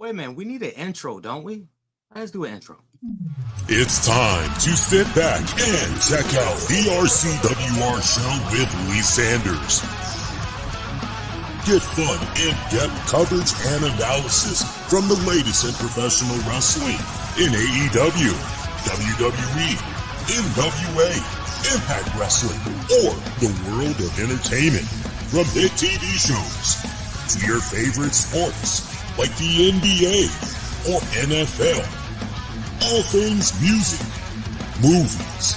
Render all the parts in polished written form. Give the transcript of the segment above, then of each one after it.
Wait a minute, we need an intro, don't we? Let's do an intro. It's time to sit back and check out the RCWR show with Lee Sanders. Get fun, in-depth coverage and analysis from the latest in professional wrestling in AEW, WWE, NWA, Impact Wrestling, or the world of entertainment. From hit TV shows to your favorite sports like the NBA or NFL. All things music, movies,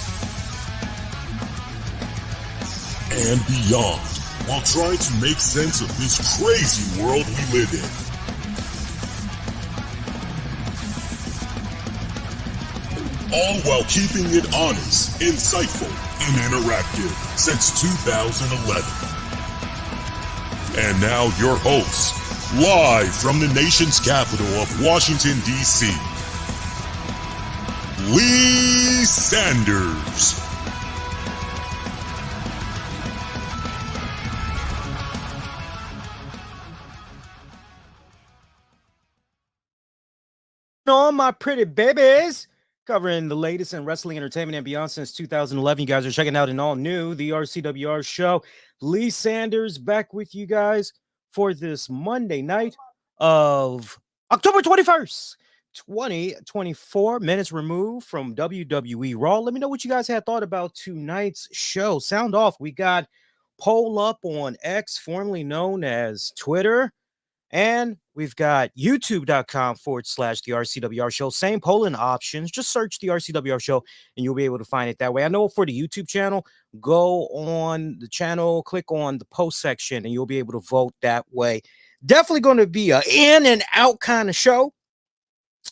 and beyond, while trying to make sense of this crazy world we live in. All while keeping it honest, insightful, and interactive since 2011. And now your hosts, live from the nation's capital of Washington, D.C., Lee Sanders. On my pretty babies, covering the latest in wrestling, entertainment, and beyond since 2011. You guys are checking out an all new the RCWR show. Lee Sanders back with you guys for this Monday night of October 21st. 2024 minutes removed from WWE RAW. Let me know what you guys had thought about tonight's show. Sound off. We got poll up on X, formerly known as Twitter, and we've got youtube.com/the RCWR show. Same polling options. Just search the RCWR show and you'll be able to find it that way. I know for the YouTube channel, go on the channel, click on the post section, and you'll be able to vote that way. Definitely going to be a in and out kind of show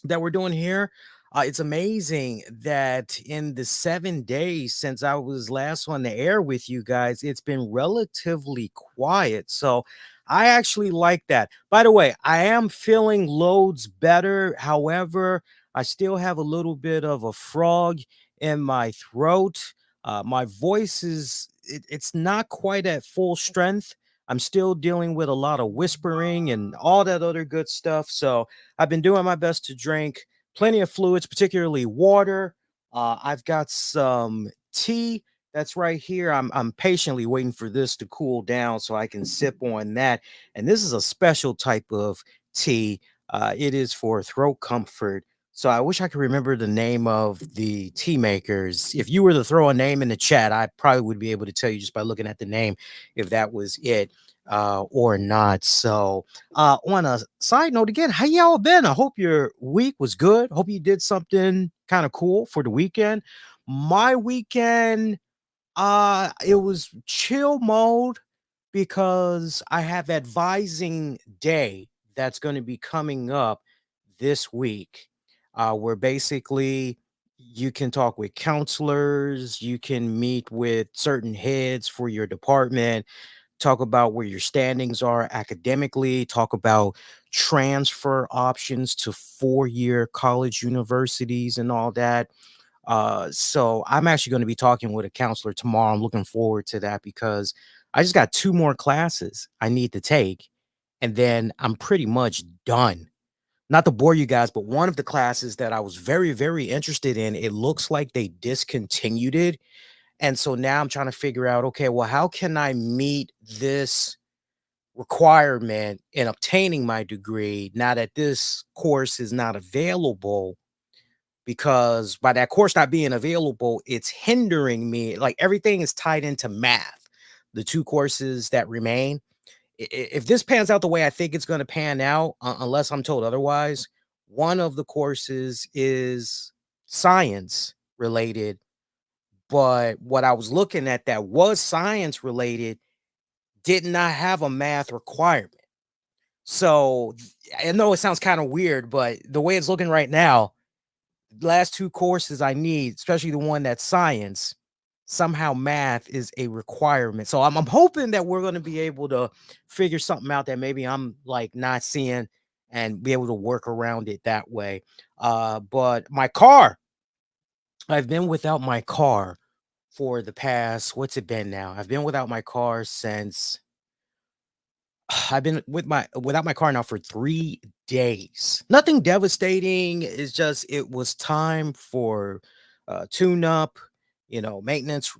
that we're doing here. It's amazing that in the 7 days since I was last on the air with you guys, it's been relatively quiet. So I actually like that. By the way, I am feeling loads better. However, I still have a little bit of a frog in my throat. My voice it's not quite at full strength. I'm still dealing with a lot of whispering and all that other good stuff. So I've been doing my best to drink plenty of fluids, particularly water. I've got some tea that's right here. I'm patiently waiting for this to cool down so I can sip on that. And this is a special type of tea. It is for throat comfort. So I wish I could remember the name of the tea makers. If you were to throw a name in the chat, I probably would be able to tell you just by looking at the name if that was it or not. So on a side note, again, how y'all been? I hope your week was good. Hope you did something kind of cool for the weekend. My weekend, it was chill mode because I have advising day that's going to be coming up this week. Where basically you can talk with counselors, you can meet with certain heads for your department, talk about where your standings are academically, talk about transfer options to four-year college universities and all that. So I'm actually going to be talking with a counselor tomorrow. I'm looking forward to that because I just got 2 more classes I need to take, and then I'm pretty much done. Not to bore you guys, but one of the classes that I was very, very interested in, it looks like they discontinued it. And so now I'm trying to figure out, okay, well, how can I meet this requirement in obtaining my degree now that this course is not available? Because by that course not being available, it's hindering me. Like everything is tied into math, the 2 courses that remain. If this pans out the way I think it's going to pan out, unless I'm told otherwise, one of the courses is science related. But what I was looking at that was science related did not have a math requirement. So I know it sounds kind of weird, but the way it's looking right now, the last 2 courses I need, especially the one that's science, somehow math is a requirement. So I'm hoping that we're going to be able to figure something out that maybe I'm like not seeing and be able to work around it that way. But my car, I've been without my car for the past, what's it been now? I've been without my car since I've been without my car now for 3 days. Nothing devastating. It's just it was time for tune up, maintenance,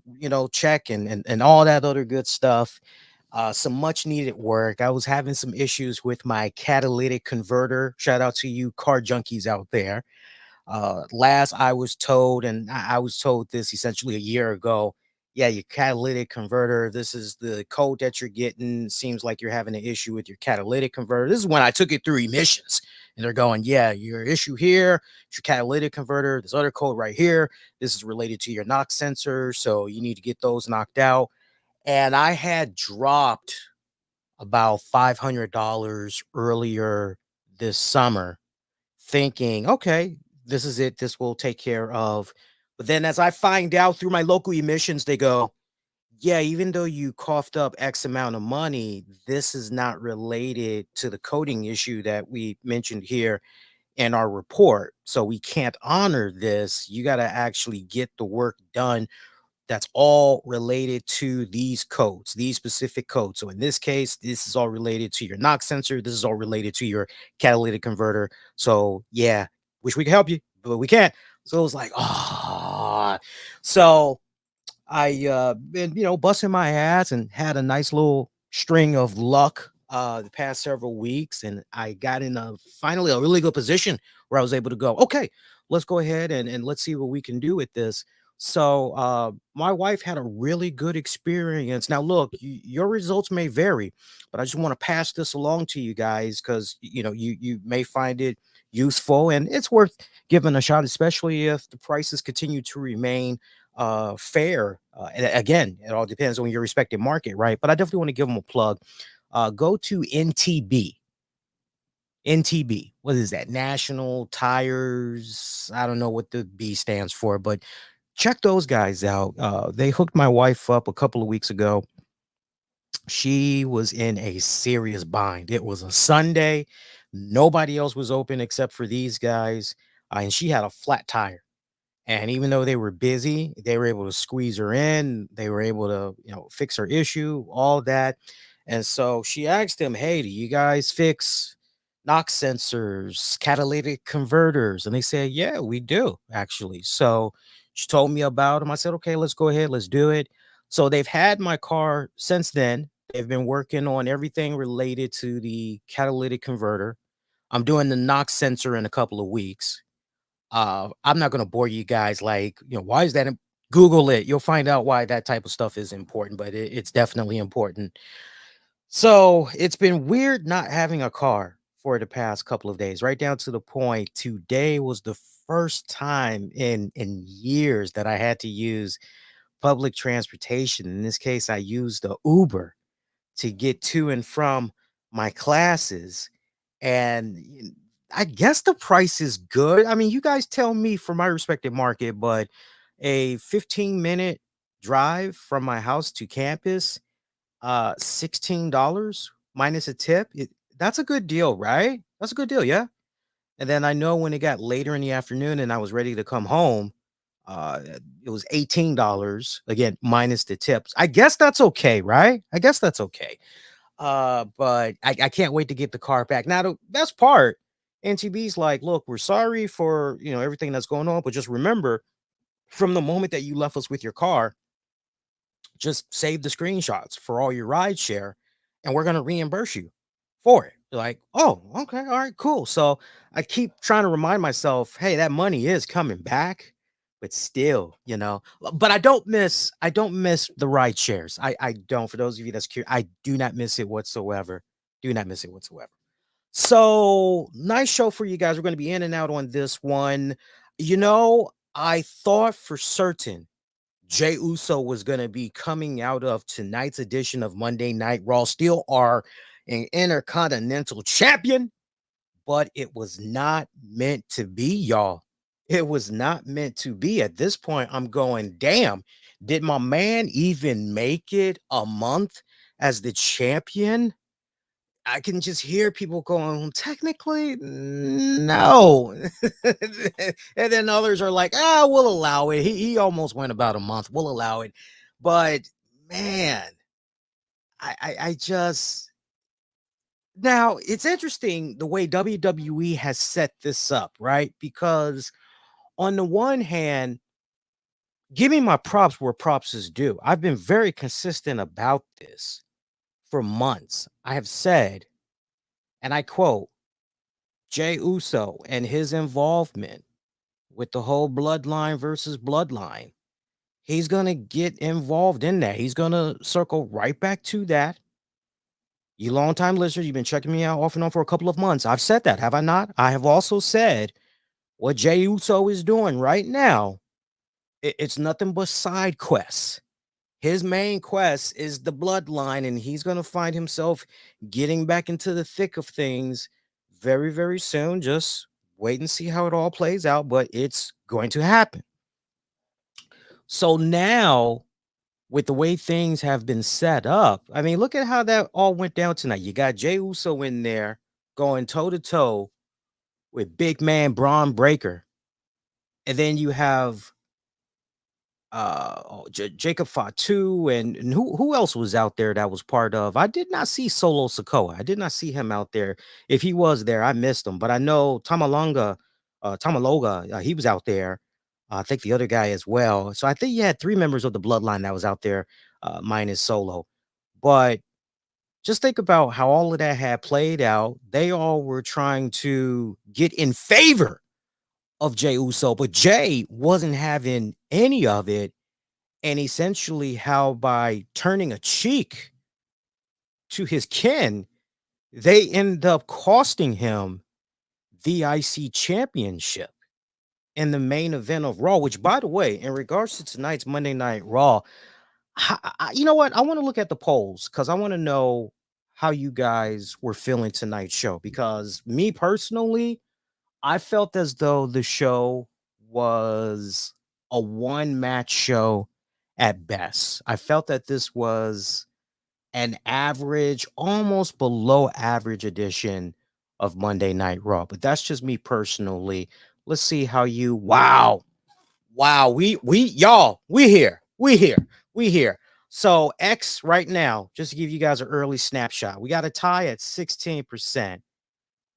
check and all that other good stuff. Some much needed work. I was having some issues with my catalytic converter. Shout out to you car junkies out there. Last I was told, and I was told this essentially a year ago. Yeah, your catalytic converter. This is the code that you're getting. Seems like you're having an issue with your catalytic converter. This is when I took it through emissions, and they're going, yeah, your issue here, it's your catalytic converter. This other code right here. This is related to your knock sensor, so you need to get those knocked out. And I had dropped about $500 earlier this summer thinking, okay, this is it. This will take care of. But then as I find out through my local emissions, they go, yeah, even though you coughed up X amount of money, this is not related to the coding issue that we mentioned here in our report. So we can't honor this. You got to actually get the work done that's all related to these codes, these specific codes. So in this case, this is all related to your knock sensor. This is all related to your catalytic converter. So yeah, wish we could help you, but we can't. So it was like, so I been, busting my ass and had a nice little string of luck the past several weeks. And I got in finally a really good position where I was able to go, okay, let's go ahead and let's see what we can do with this. So my wife had a really good experience. Now, look, your results may vary, but I just want to pass this along to you guys because you may find it useful and it's worth giving a shot, especially if the prices continue to remain fair. And again, it all depends on your respective market, right? But I definitely want to give them a plug. Go to NTB. What is that? National Tires. I don't know what the B stands for, but check those guys out. They hooked my wife up a couple of weeks ago. She was in a serious bind. It was a Sunday. Nobody else was open except for these guys. And she had a flat tire. And even though they were busy, they were able to squeeze her in. They were able to, fix her issue, all that. And so she asked them, hey, do you guys fix knock sensors, catalytic converters? And they said, yeah, we do, actually. So she told me about them. I said, okay, let's go ahead. Let's do it. So they've had my car since then. They've been working on everything related to the catalytic converter. I'm doing the knock sensor in a couple of weeks. I'm not going to bore you guys like, why is that? Google it. You'll find out why that type of stuff is important, but it's definitely important. So it's been weird not having a car for the past couple of days, right down to the point today was the first time in years that I had to use public transportation. In this case, I used the Uber to get to and from my classes. And I guess the price is good. I mean, you guys tell me for my respective market, but a 15-minute drive from my house to campus, $16 minus a tip. That's a good deal, right? That's a good deal, yeah. And then I know when it got later in the afternoon and I was ready to come home, it was $18 again minus the tips. I guess that's okay, right? I guess that's okay. But I can't wait to get the car back. Now, the best part, NTB's like, look, we're sorry for everything that's going on, but just remember, from the moment that you left us with your car, just save the screenshots for all your ride share, and we're gonna reimburse you for it. Like, oh, okay, all right, cool. So I keep trying to remind myself, hey, that money is coming back, but still, but I don't miss the ride shares. I don't. For those of you that's curious, I do not miss it whatsoever. Do not miss it whatsoever. So nice show for you guys. We're going to be in and out on this one. I thought for certain Jey Uso was going to be coming out of tonight's edition of Monday Night Raw, still are an Intercontinental Champion, but it was not meant to be, y'all. It was not meant to be. At this point, I'm going, damn, did my man even make it a month as the champion? I can just hear people going, technically, no. And then others are like, we'll allow it. He almost went about a month. We'll allow it. But man, I just Now, it's interesting the way WWE has set this up, right? Because on the one hand, give me my props where props is due. I've been very consistent about this for months. I have said, and I quote, Jey Uso and his involvement with the whole bloodline versus bloodline. He's going to get involved in that. He's going to circle right back to that. You longtime listeners, you've been checking me out off and on for a couple of months. I've said that, have I not? I have also said what Jey Uso is doing right now. It's nothing but side quests. His main quest is the bloodline, and he's going to find himself getting back into the thick of things very, very soon. Just wait and see how it all plays out, but it's going to happen. So now, with the way things have been set up, I mean, look at how that all went down tonight. You got Jey Uso in there going toe to toe with big man Bron Breakker. And then you have Jacob Fatu and who else was out there that was part of. I did not see Solo Sikoa. I did not see him out there. If he was there, I missed him. But I know Tamaloga, he was out there. I think the other guy as well. So I think you had 3 members of the bloodline that was out there, minus Solo. But just think about how all of that had played out. They all were trying to get in favor of Jey Uso, but Jey wasn't having any of it. And essentially, how by turning a cheek to his kin, they end up costing him the IC championship in the main event of Raw, which, by the way, in regards to tonight's Monday Night Raw, you know what? I want to look at the polls because I want to know how you guys were feeling tonight's show. Because me personally, I felt as though the show was a one-match show at best. I felt that this was an average, almost below average edition of Monday Night Raw. But that's just me personally. Let's see how you wow, we here. So X right now, just to give you guys an early snapshot, we got a tie at 16%.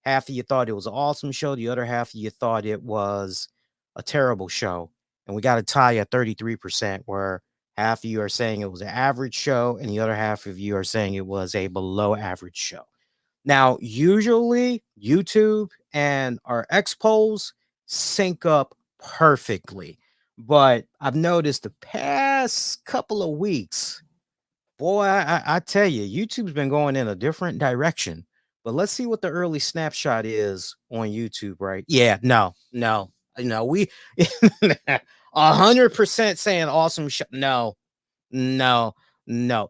Half of you thought it was an awesome show. The other half of you thought it was a terrible show. And we got a tie at 33%, where half of you are saying it was an average show, and the other half of you are saying it was a below average show. Now, usually YouTube and our X polls sync up perfectly. But I've noticed the past couple of weeks, boy, I tell you, YouTube's been going in a different direction. But let's see what the early snapshot is on YouTube, right? Yeah, no, we 100% saying awesome show. No, no.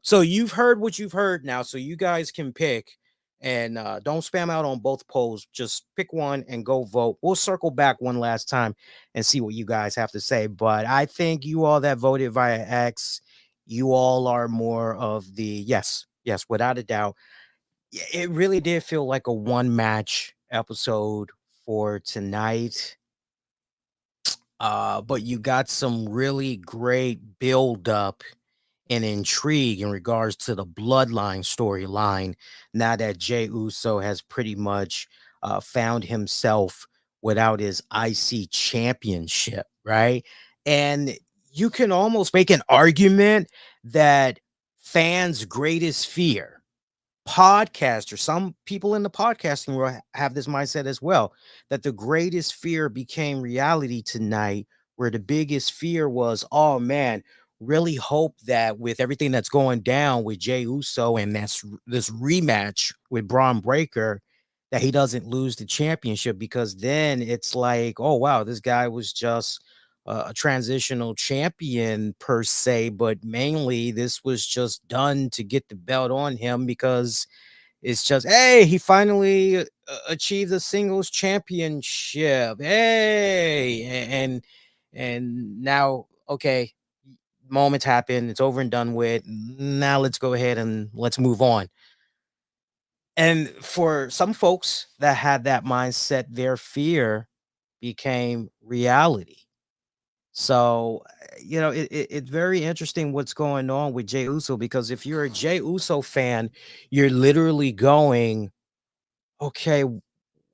So you've heard what you've heard now, so you guys can pick and don't spam out on both polls. Just pick one and go vote. We'll circle back one last time and see what you guys have to say. But I think you all that voted via X, you all are more of the yes, without a doubt. It really did feel like a one match episode for tonight. But you got some really great build up and intrigue in regards to the bloodline storyline now that Jey Uso has pretty much found himself without his IC championship, right? And you can almost make an argument that fans' greatest fear, podcasters, some people in the podcasting world have this mindset as well, that the greatest fear became reality tonight, where the biggest fear was, oh man, really hope that with everything that's going down with Jey Uso and this rematch with Bron Breakker, that he doesn't lose the championship, because then it's like, oh wow, this guy was just a transitional champion per se, but mainly this was just done to get the belt on him, because it's just, hey, he finally achieved a singles championship. Hey, and now, okay, moments happen. It's over and done with. Now let's go ahead and let's move on. And for some folks that had that mindset, their fear became reality. So, it's very interesting what's going on with Jey Uso, because if you're a Jey Uso fan, you're literally going, okay,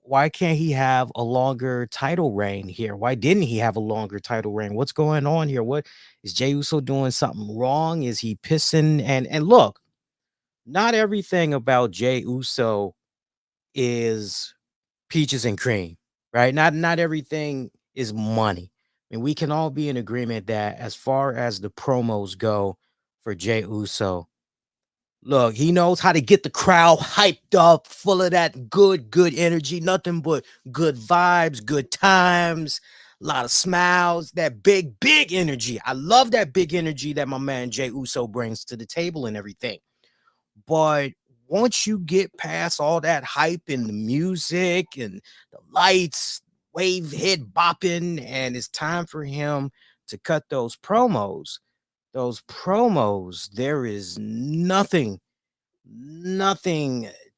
why can't he have a longer title reign here? Why didn't he have a longer title reign? What's going on here? What is Jey Uso doing something wrong? Is he pissing? And look, not everything about Jey Uso is peaches and cream, right? Not everything is money. I mean, we can all be in agreement that as far as the promos go for Jey Uso, look, he knows how to get the crowd hyped up, full of that good energy, nothing but good vibes, good times, a lot of smiles, that big energy. I love that big energy that my man Jey Uso brings to the table and everything. But once you get past all that hype and the music and the lights, wave head bopping, and it's time for him to cut those promos, there is nothing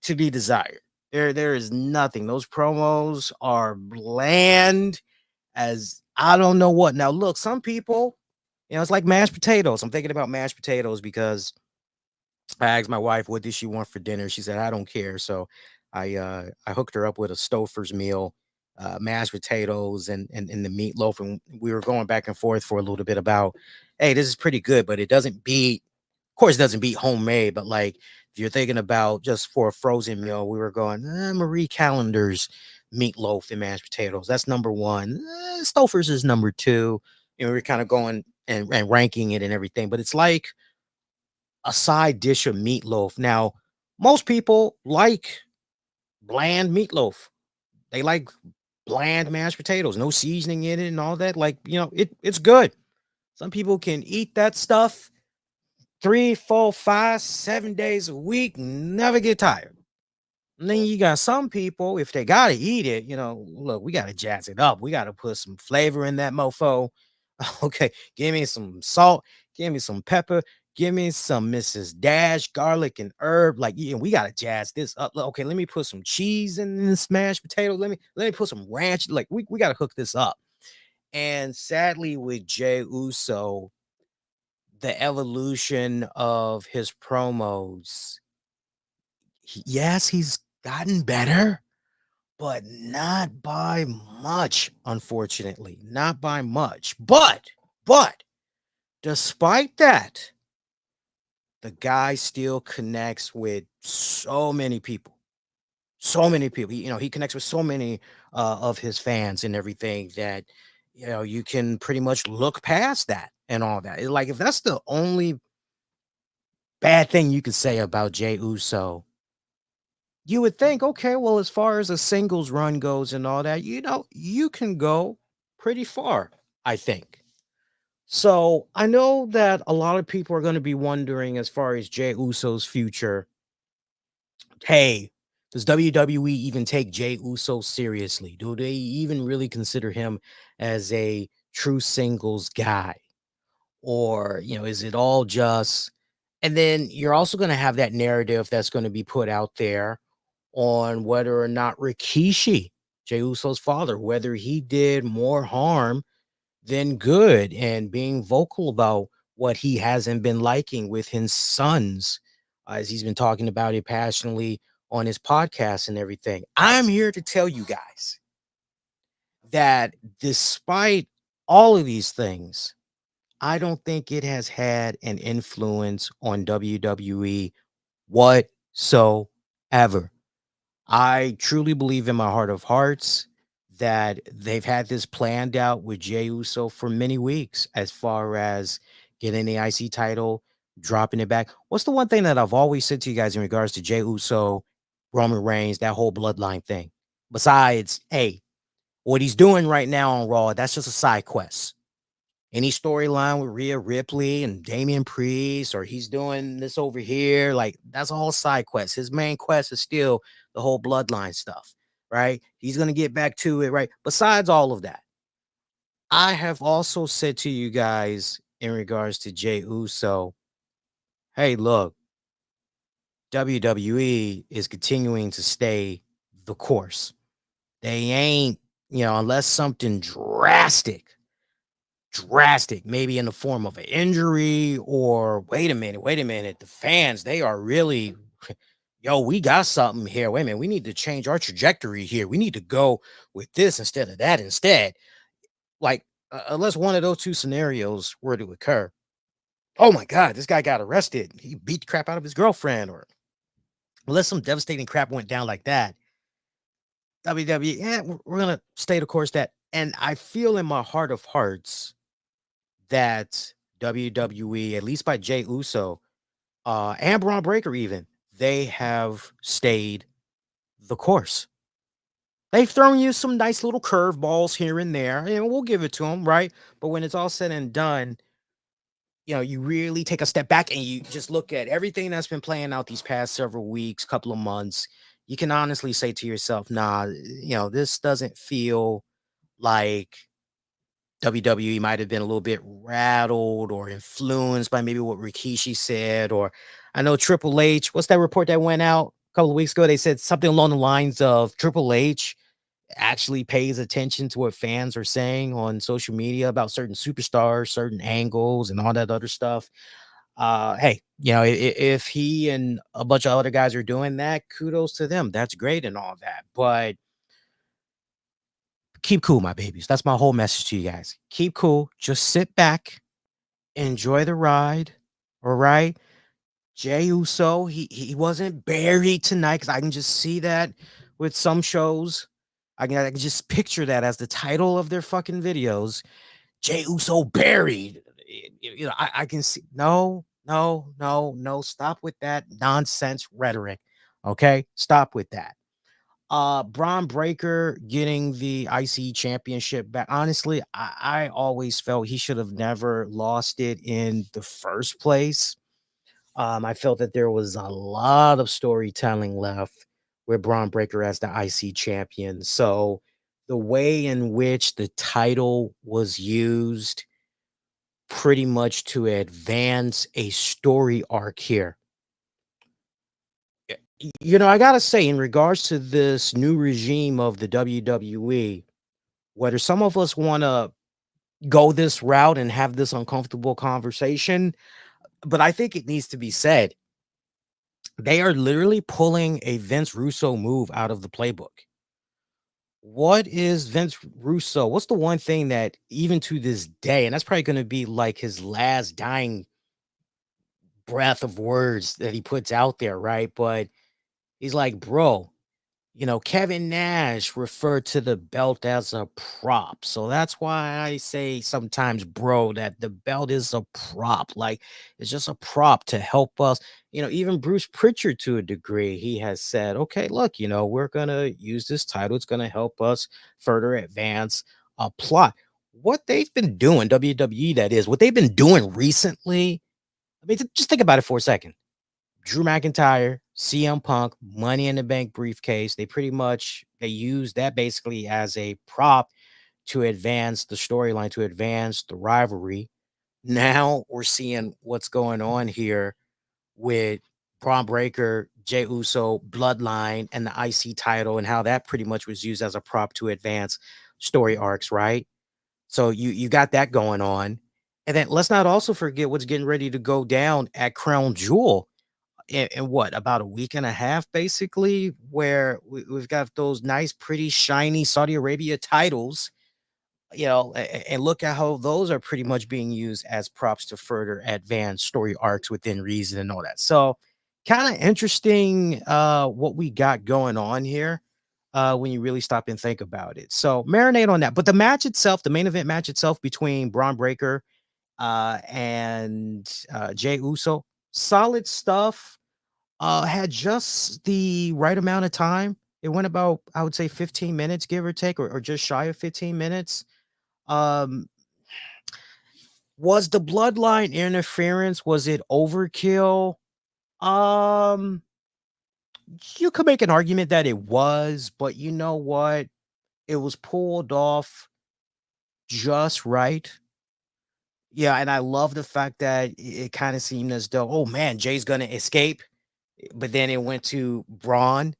to be desired. There is nothing. Those promos are bland as I don't know what. Now, look, some people, it's like mashed potatoes. I'm thinking about mashed potatoes because I asked my wife what did she want for dinner. She said, I don't care. So I hooked her up with a Stouffer's meal, mashed potatoes and the meatloaf. And we were going back and forth for a little bit about, hey, this is pretty good, but it doesn't beat, of course, it doesn't beat homemade, but like if you're thinking about just for a frozen meal, we were going, Marie Callender's meatloaf and mashed potatoes. That's number one. Stouffer's is number two. We were kind of going and ranking it and everything, but it's like a side dish of meatloaf. Now, most people like bland meatloaf. They like bland mashed potatoes, no seasoning in it and all that. Like, it's good. Some people can eat that stuff 3, 4, 5, 7 days a week, never get tired. And then you got some people, if they gotta eat it, look, we gotta jazz it up. We gotta put some flavor in that mofo. Okay, give me some salt, give me some pepper, give me some Mrs. Dash, garlic and herb. Like, we gotta jazz this up. Okay, let me put some cheese in this mashed potato. Let me put some ranch. Like, we gotta hook this up. And sadly, with Jey Uso, the evolution of his promos, yes, he's gotten better, but not by much, unfortunately. Not by much. But despite that, the guy still connects with so many people. So many people. He connects with so many of his fans and everything that you can pretty much look past that and all that. Like if that's the only bad thing you could say about Jey Uso, you would think, okay, well, as far as a singles run goes and all that, you can go pretty far, I think. So I know that a lot of people are going to be wondering as far as Jey Uso's future. Hey, does WWE even take Jey Uso seriously? Do they even really consider him as a true singles guy? Or, is it all just, and then you're also going to have that narrative that's going to be put out there on whether or not Rikishi, Jey Uso's father, whether he did more harm than good and being vocal about what he hasn't been liking with his sons, as he's been talking about it passionately on his podcast and everything. I'm here to tell you guys that despite all of these things, I don't think it has had an influence on WWE whatsoever. I truly believe in my heart of hearts that they've had this planned out with Jey Uso for many weeks as far as getting the IC title, dropping it back. What's the one thing that I've always said to you guys in regards to Jey Uso, Roman Reigns, that whole bloodline thing? Besides, hey, what he's doing right now on Raw, that's just a side quest. Any storyline with Rhea Ripley and Damian Priest, or he's doing this over here, like that's all side quests. His main quest is still the whole bloodline stuff, right? He's gonna get back to it, right? Besides all of that, I have also said to you guys in regards to Jey Uso, hey, look, WWE is continuing to stay the course. They ain't, unless something drastic, maybe in the form of an injury or wait a minute, the fans, they are really yo, we got something here. Wait a minute, we need to change our trajectory here. We need to go with this instead of that instead. Like, unless one of those two scenarios were to occur. Oh my God, this guy got arrested. He beat the crap out of his girlfriend, or unless some devastating crap went down like that. WWE, yeah, we're going to stay the course that. And I feel in my heart of hearts that WWE, at least by Jey Uso, and Bron Breakker even, they have stayed the course. They've thrown you some nice little curveballs here and there, and we'll give it to them, right? But when it's all said and done, you really take a step back and you just look at everything that's been playing out these past several weeks, couple of months. You can honestly say to yourself, nah, this doesn't feel like WWE might have been a little bit rattled or influenced by maybe what Rikishi said. Or I know Triple H, what's that report that went out a couple of weeks ago? They said something along the lines of Triple H actually pays attention to what fans are saying on social media about certain superstars, certain angles, and all that other stuff. Hey, if he and a bunch of other guys are doing that, kudos to them. That's great and all that. But keep cool, my babies. That's my whole message to you guys. Keep cool. Just sit back, enjoy the ride. All right. Jey Uso, he wasn't buried tonight, because I can just see that with some shows. I can just picture that as the title of their fucking videos. Jey Uso buried. I can see. No, no, no, no. Stop with that nonsense rhetoric. Okay, stop with that. Bron Breakker getting the IC championship back. Honestly, I always felt he should have never lost it in the first place. I felt that there was a lot of storytelling left with Bron Breakker as the IC champion. So the way in which the title was used pretty much to advance a story arc here. I gotta say, in regards to this new regime of the WWE, whether some of us want to go this route and have this uncomfortable conversation, but I think it needs to be said, they are literally pulling a Vince Russo move out of the playbook. What is Vince Russo? What's the one thing that even to this day, and that's probably going to be like his last dying breath of words that he puts out there, right? But he's like, bro, Kevin Nash referred to the belt as a prop. So that's why I say sometimes, bro, that the belt is a prop. Like, it's just a prop to help us. Even Bruce Pritchard, to a degree, he has said, okay, look, we're going to use this title. It's going to help us further advance a plot. What they've been doing, WWE, that is, what they've been doing recently. I mean, just think about it for a second. Drew McIntyre, CM Punk, Money in the Bank briefcase. They use that basically as a prop to advance the storyline, to advance the rivalry. Now we're seeing what's going on here with Bron Breakker, Jey Uso, Bloodline, and the IC title, and how that pretty much was used as a prop to advance story arcs, right? So you got that going on. And then let's not also forget what's getting ready to go down at Crown Jewel in what, about a week and a half, basically, where we've got those nice, pretty, shiny Saudi Arabia titles, and look at how those are pretty much being used as props to further advance story arcs within reason and all that. So kind of interesting what we got going on here when you really stop and think about it. So marinate on that. But the match itself, the main event match itself between Bron Breakker and Jey Uso, solid stuff. Had just the right amount of time. It went about, I would say, 15 minutes, give or take, or just shy of 15 minutes. Um, was the bloodline interference? Was it overkill? Um, you could make an argument that it was, but you know what? It was pulled off just right. Yeah, and I love the fact that it kind of seemed as though, oh man, Jay's gonna escape, but then it went to Braun.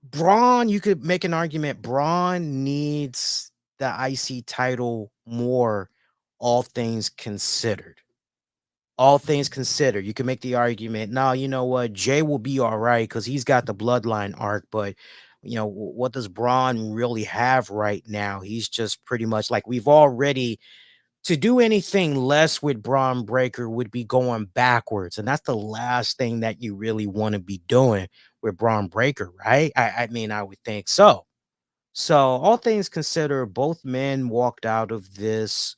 Braun, you could make an argument. Braun needs the IC title more, all things considered. all things considered, you can make the argument, no, you know what, Jay will be all right because he's got the bloodline arc, but what does Braun really have right now? He's just pretty much like we've already to do anything less with Bron Breakker would be going backwards. And that's the last thing that you really want to be doing with Bron Breakker, right? I mean, I would think so. So, all things considered, both men walked out of this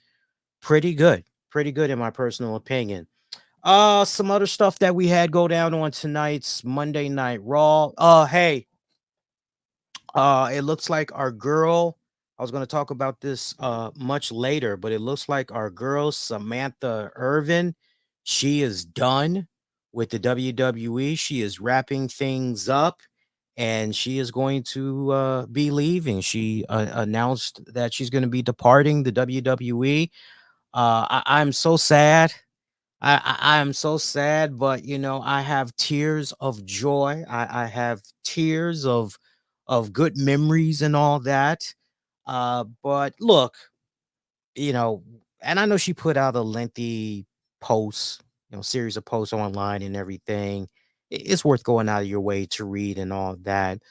pretty good. Pretty good in my personal opinion. Some other stuff that we had go down on tonight's Monday Night Raw. Hey, it looks like our girl, I was going to talk about this much later, but it looks like our girl Samantha Irvin, she is done with the WWE. She is wrapping things up and she is going to be leaving. She announced that she's going to be departing the WWE. I'm so sad. I'm so sad, but I have tears of joy. I have tears of good memories and all that. But look, you know, and I know she put out a lengthy post, series of posts online and everything. It's worth going out of your way to read and all that.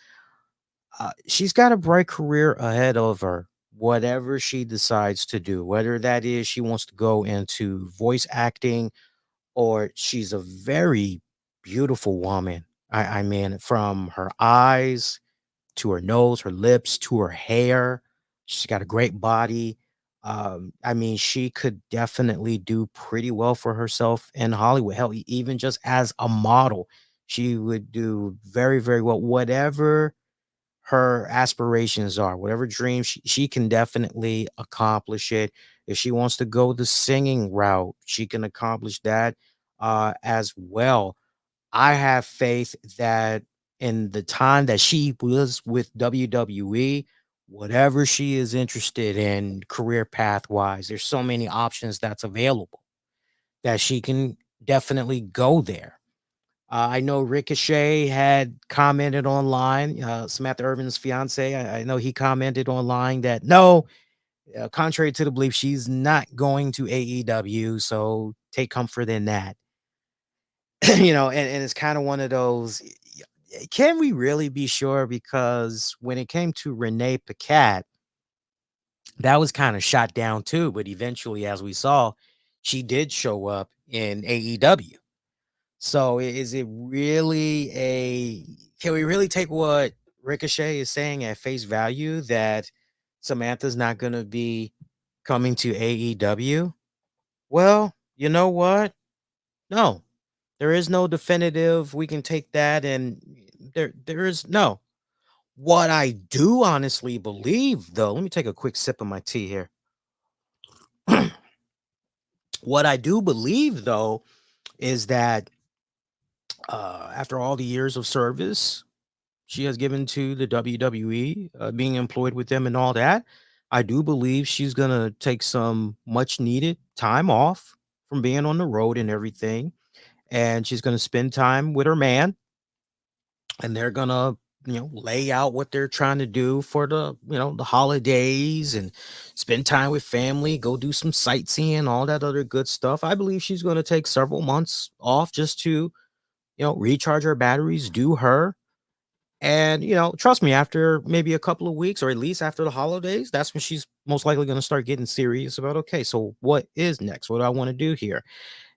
She's got a bright career ahead of her. Whatever she decides to do, whether that is she wants to go into voice acting or she's a very beautiful woman. I mean, from her eyes to her nose, her lips to her hair, she's got a great body. I mean, she could definitely do pretty well for herself in Hollywood. Hell, even just as a model, she would do very, very well. Whatever her aspirations are, whatever dreams, she can definitely accomplish it. If she wants to go the singing route, she can accomplish that as well. I have faith that in the time that she was with WWE, whatever she is interested in career path wise, there's so many options that's available that she can definitely go there. I know Ricochet had commented online, Samantha Irvin's fiance. I know he commented online that no, contrary to the belief, she's not going to AEW. So take comfort in that. And it's kind of one of those. Can we really be sure? Because when it came to Renee Paquette, that was kind of shot down too. But eventually, as we saw, she did show up in AEW. So is it really can we really take what Ricochet is saying at face value that Samantha's not going to be coming to AEW? Well, you know what? No, there is no definitive. We can take that and there is no. What I do honestly believe though, let me take a quick sip of my tea here. What I do believe though is that after all the years of service she has given to the WWE, being employed with them and all that, I do believe she's going to take some much needed time off from being on the road and everything. And she's going to spend time with her man and they're going to, lay out what they're trying to do for the holidays and spend time with family, go do some sightseeing, all that other good stuff. I believe she's going to take several months off just to, recharge her batteries, do her. And, trust me, after maybe a couple of weeks or at least after the holidays, that's when she's most likely going to start getting serious about, okay, so what is next? What do I want to do here?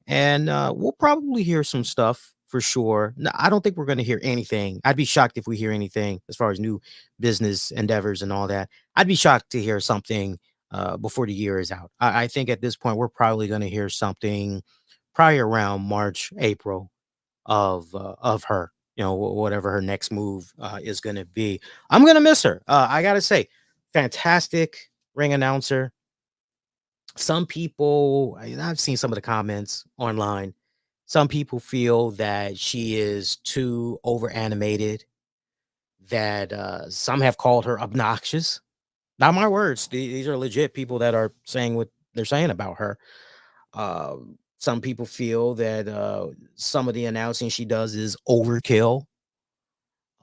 And we'll probably hear some stuff for sure. No, I don't think we're going to hear anything. I'd be shocked if we hear anything as far as new business endeavors and all that. I'd be shocked to hear something before the year is out. I think at this point, we're probably going to hear something probably around March, April of her, whatever her next move is going to be. I'm going to miss her. I got to say, fantastic ring announcer. Some people, I've seen some of the comments online. Some people feel that she is too over animated, that some have called her obnoxious. Not my words. These are legit people that are saying what they're saying about her. Some people feel that some of the announcing she does is overkill.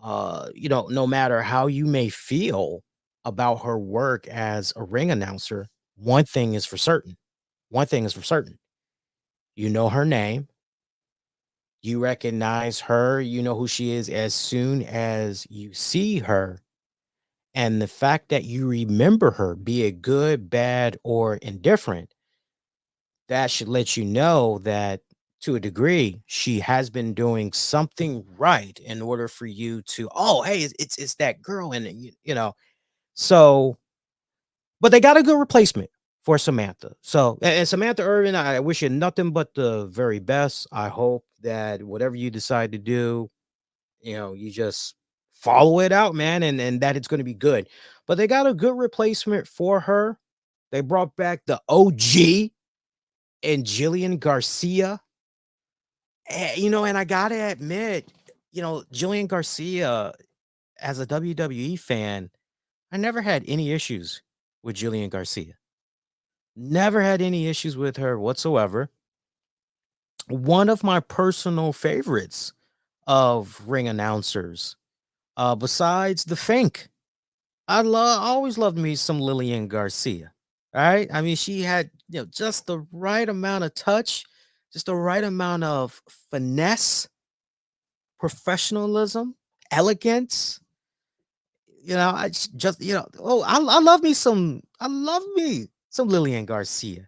No matter how you may feel about her work as a ring announcer, one thing is for certain. One thing is for certain. You know her name. You recognize her. You know who she is as soon as you see her. And the fact that you remember her, be it good, bad, or indifferent, that should let you know that to a degree, she has been doing something right in order for you to, oh, hey, it's that girl. And you know, so, but they got a good replacement for Samantha. So, and Samantha Irvin, I wish you nothing but the very best. I hope that whatever you decide to do, you know, you just follow it out, man, and that it's going to be good. But they got a good replacement for her. They brought back the OG and Jillian Garcia. You know, and I gotta admit, you know, Jillian Garcia, as a WWE fan, I never had any issues with Jillian Garcia. Never had any issues with her whatsoever. One of my personal favorites of ring announcers, besides the Fink. Always loved me some Lillian Garcia. All right. I mean, she had, you know, just the right amount of touch, just the right amount of finesse, professionalism, elegance. You know, just, you know, oh, I love me some Lillian Garcia.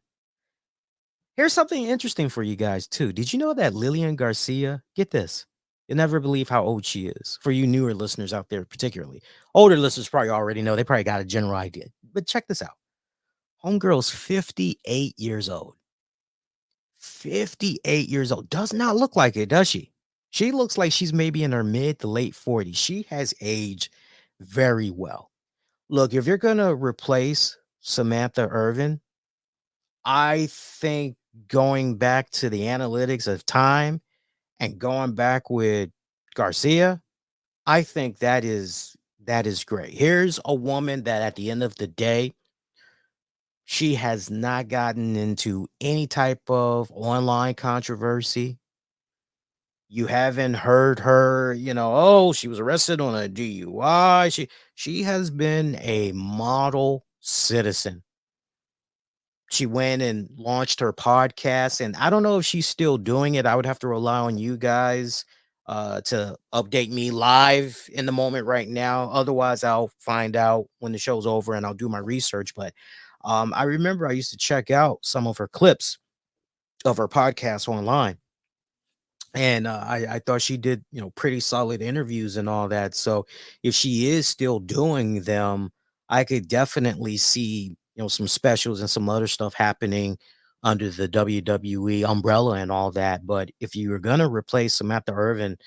Here's something interesting for you guys, too. Did you know that Lillian Garcia, get this, you'll never believe how old she is. For you newer listeners out there, particularly. Older listeners probably already know. They probably got a general idea. But check this out. Homegirl's 58 years old. 58 years old. Does not look like it, does she? She looks like she's maybe in her mid to late 40s. She has aged very well. Look, if you're going to replace Samantha Irvin, I think going back to the analytics of time and going back with Garcia, I think that is great. Here's a woman that at the end of the day, she has not gotten into any type of online controversy. You haven't heard her, you know, oh, she was arrested on a DUI. She has been a model citizen. She went and launched her podcast, and I don't know if she's still doing it. I would have to rely on you guys to update me live in the moment right now. Otherwise, I'll find out when the show's over and I'll do my research. But I remember I used to check out some of her clips of her podcast online, and I thought she did, you know, pretty solid interviews and all that. So if she is still doing them, I could definitely see, you know, some specials and some other stuff happening under the WWE umbrella and all that. But if you were gonna replace Samantha Irvin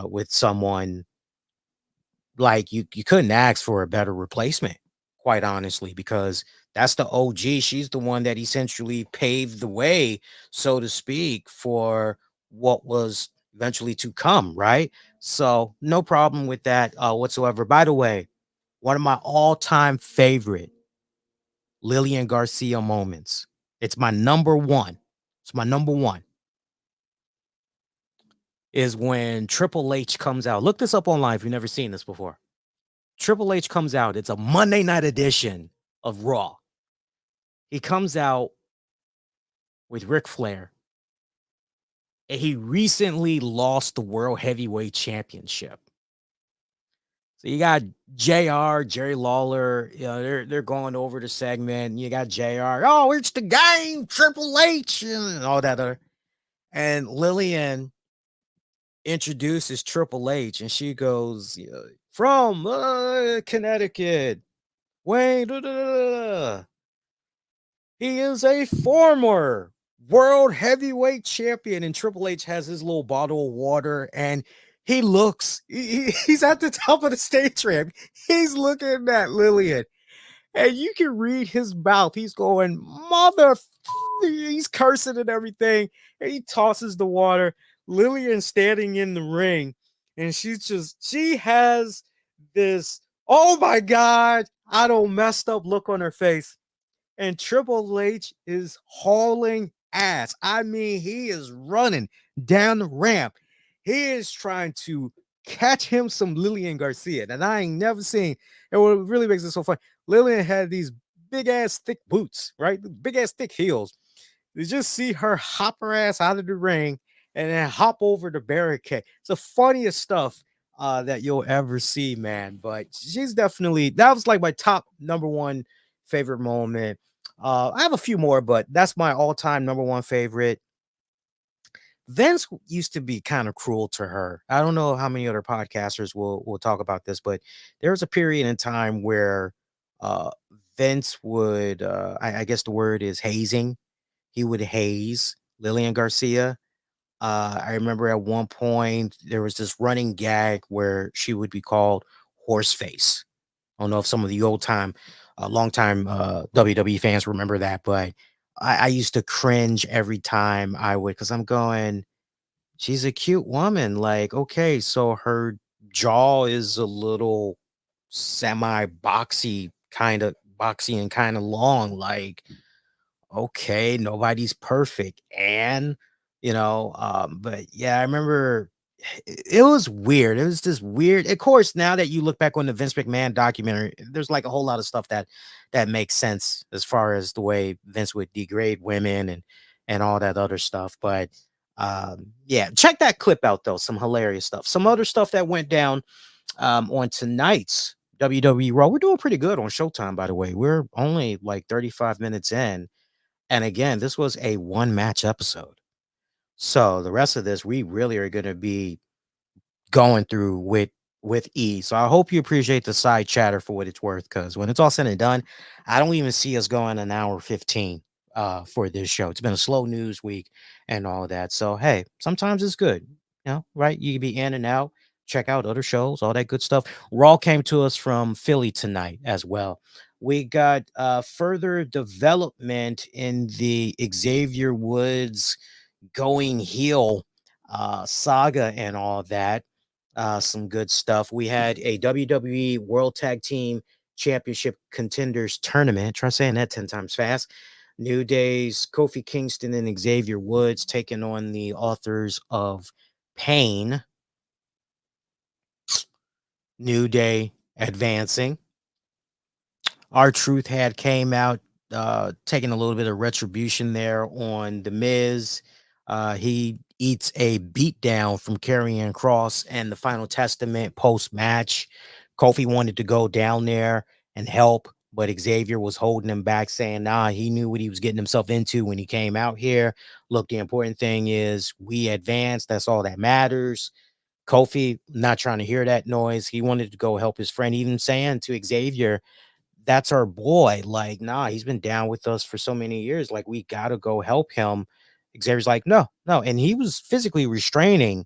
with someone, like, you couldn't ask for a better replacement, quite honestly, because that's the OG. She's the one that essentially paved the way, so to speak, for what was eventually to come, right? So no problem with that whatsoever. By the way, one of my all-time favorite Lillian Garcia moments. It's my number one. It's my number one. Is when Triple H comes out. Look this up online if you've never seen this before. Triple H comes out. It's a Monday night edition of Raw. He comes out with Ric Flair. And he recently lost the World Heavyweight Championship. So you got JR, Jerry Lawler, you know, they're going over the segment. You got JR, oh, it's the game, Triple H, and all that other. And Lillian introduces Triple H, and she goes, from Connecticut, Wayne, he is a former world heavyweight champion, and Triple H has his little bottle of water, and he looks, he's at the top of the stage ramp. He's looking at Lillian, and you can read his mouth. He's going, he's cursing and everything, and he tosses the water. Lillian standing in the ring, and she has this, oh my God, I don't messed up look on her face. And Triple H is hauling ass. I mean, he is running down the ramp. He is trying to catch him some Lillian Garcia. And I ain't never seen, and what really makes it so fun, Lillian had these big ass thick boots, right? Big ass thick heels. to just see her hop her ass out of the ring and then hop over the barricade. It's the funniest stuff that you'll ever see, man. But she's definitely, that was like my top number one favorite moment. I have a few more, but that's my all-time number one favorite. Vince used to be kind of cruel to her. I don't know how many other podcasters will talk about this, but there was a period in time where uh Vince would I guess the word is hazing. He would haze Lillian Garcia. I remember at one point there was this running gag where she would be called Horseface. I don't know if some of the old time, long time WWE fans remember that, but I used to cringe every time I would, because I'm going, she's a cute woman. Like, okay, so her jaw is a little semi boxy and kind of long. Like, okay, nobody's perfect. And, but yeah, I remember it was weird. It was just weird. Of course, now that you look back on the Vince McMahon documentary, there's like a whole lot of stuff that makes sense as far as the way Vince would degrade women and all that other stuff. But yeah, check that clip out though. Some hilarious stuff. Some other stuff that went down on tonight's WWE RAW. We're doing pretty good on Showtime, by the way. We're only like 35 minutes in. And again, this was a one match episode. So the rest of this, we really are going to be going through with ease. So I hope you appreciate the side chatter for what it's worth, because when it's all said and done, I don't even see us going an hour 15 for this show. It's been a slow news week and all that. So hey, sometimes it's good, right? You can be in and out, check out other shows, all that good stuff. Raw came to us from Philly tonight as well. We got further development in the Xavier Woods going heel saga and all that. Some good stuff. We had a WWE World Tag Team Championship Contenders Tournament. Try saying that 10 times fast. New Day's Kofi Kingston and Xavier Woods taking on the authors of Pain. New Day advancing. R-Truth had came out, taking a little bit of retribution there on The Miz. He eats a beatdown from Karrion Kross and the Final Testament post-match. Kofi wanted to go down there and help, but Xavier was holding him back, saying, nah, he knew what he was getting himself into when he came out here. Look, the important thing is we advance. That's all that matters. Kofi not trying to hear that noise. He wanted to go help his friend, even saying to Xavier, that's our boy. Like, nah, he's been down with us for so many years. Like, we got to go help him. Xavier's like, no. And he was physically restraining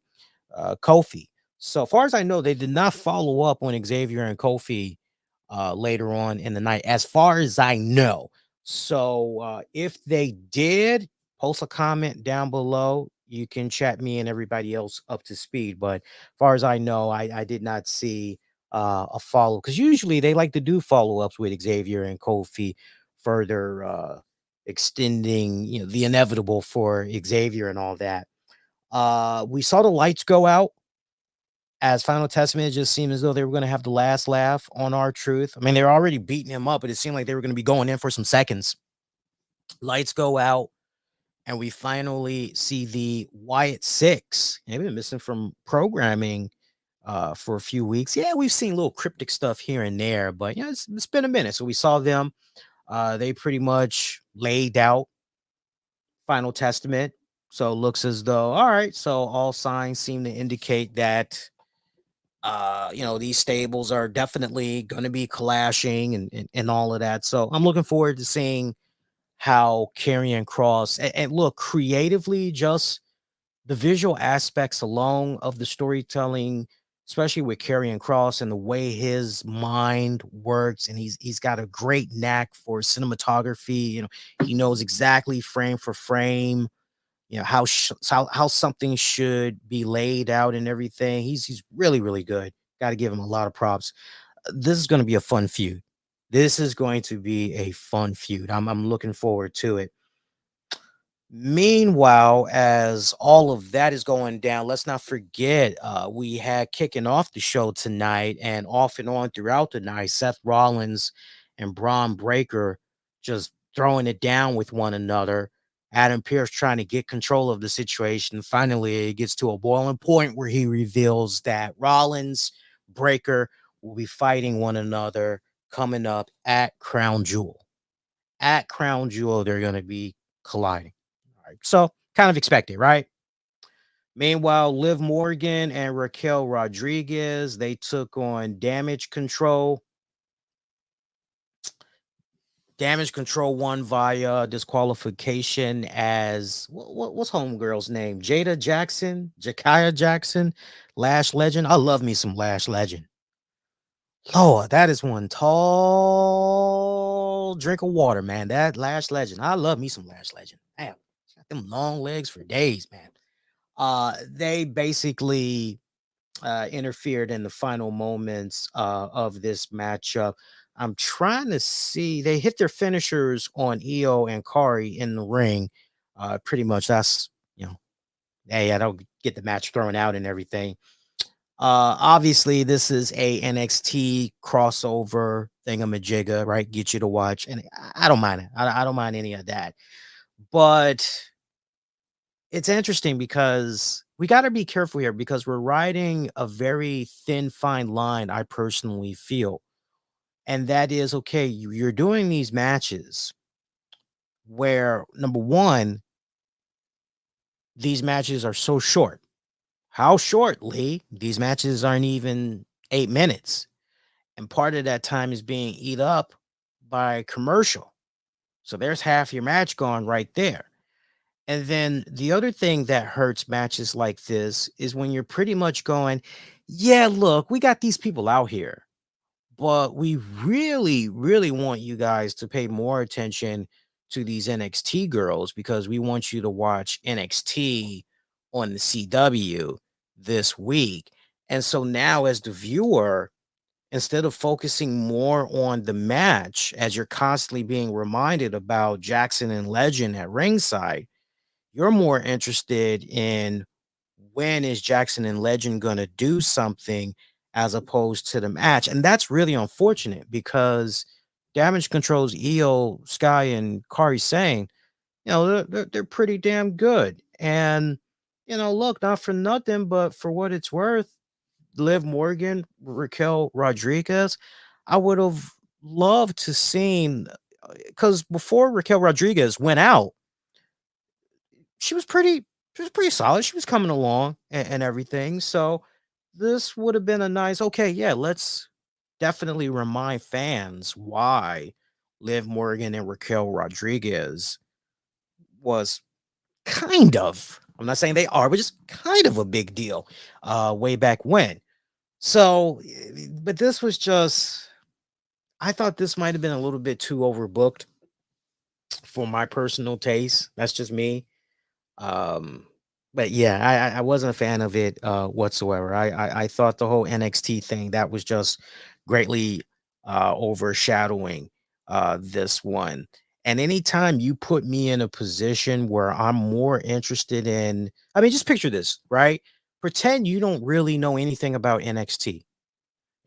Kofi. So far as I know, they did not follow up on Xavier and Kofi later on in the night, as far as I know. So if they did, post a comment down below. You can chat me and everybody else up to speed. But as far as I know, I did not see a follow, because usually they like to do follow-ups with Xavier and Kofi, further extending the inevitable for Xavier and all that. We saw the lights go out as Final Testament. It just seemed as though they were going to have the last laugh on R-Truth. I mean, they were already beating him up, but it seemed like they were going to be going in for some seconds. Lights go out, and we finally see the Wyatt Six. They've been missing from programming for a few weeks. Yeah, we've seen little cryptic stuff here and there, but it's been a minute. So we saw them. They pretty much laid out Final Testament. So it looks as though, all right, so all signs seem to indicate that these stables are definitely going to be clashing and all of that. So I'm looking forward to seeing how Karrion Kross and look creatively, just the visual aspects alone of the storytelling, especially with Karrion Kross and the way his mind works, and he's got a great knack for cinematography. He knows exactly frame for frame, how something should be laid out and everything. He's really, really good. Got to give him a lot of props. This is going to be a fun feud. This is going to be a fun feud. I'm looking forward to it. Meanwhile, as all of that is going down, let's not forget we had kicking off the show tonight and off and on throughout the night, Seth Rollins and Bron Breakker just throwing it down with one another Adam Pearce trying to get control of the situation. Finally, it gets to a boiling point where he reveals that Rollins, Breakker will be fighting one another coming up at Crown Jewel. At Crown Jewel, they're going to be colliding. All right. So, kind of expected, right? Meanwhile, Liv Morgan and Raquel Rodriguez, they took on Damage Control. Damage Control won via disqualification as what's homegirl's name? Jada Jackson, Jakaya Jackson, Lash Legend. I love me some Lash Legend. Lord, that is one tall drink of water, man. That Lash Legend. I love me some Lash Legend. Damn, got them long legs for days, man. They basically interfered in the final moments of this matchup. I'm trying to see. They hit their finishers on Io and Kari in the ring. Pretty much that's, hey, I don't get the match thrown out and everything. Obviously, this is a NXT crossover thingamajigga, right? Get you to watch. And I don't mind it. I don't mind any of that. But it's interesting because we got to be careful here because we're riding a very thin, fine line, I personally feel. And that is, okay, you're doing these matches where, number one, these matches are so short. How short, Lee? These matches aren't even 8 minutes. And part of that time is being eat up by commercial. So there's half your match gone right there. And then the other thing that hurts matches like this is when you're pretty much going, yeah, look, we got these people out here, but we really, really want you guys to pay more attention to these NXT girls because we want you to watch NXT on the CW this week. And so now, as the viewer, instead of focusing more on the match, as you're constantly being reminded about Jackson and Legend at ringside, you're more interested in when is Jackson and Legend going to do something as opposed to the match. And that's really unfortunate because Damage Control's Io, Sky, and Kari Sane, they're pretty damn good. And, look, not for nothing, but for what it's worth, Liv Morgan, Raquel Rodriguez, I would have loved to seen, because before Raquel Rodriguez went out, she was pretty solid. She was coming along and everything. So this would have been a nice, okay, yeah, let's definitely remind fans why Liv Morgan and Raquel Rodriguez was kind of, I'm not saying they are, but just kind of a big deal way back when. So, but this was just, I thought this might have been a little bit too overbooked for my personal taste. That's just me. But yeah, I wasn't a fan of it whatsoever. I thought the whole NXT thing that was just greatly overshadowing this one. And anytime you put me in a position where I'm more interested in, I mean, just picture this, right? Pretend you don't really know anything about NXT.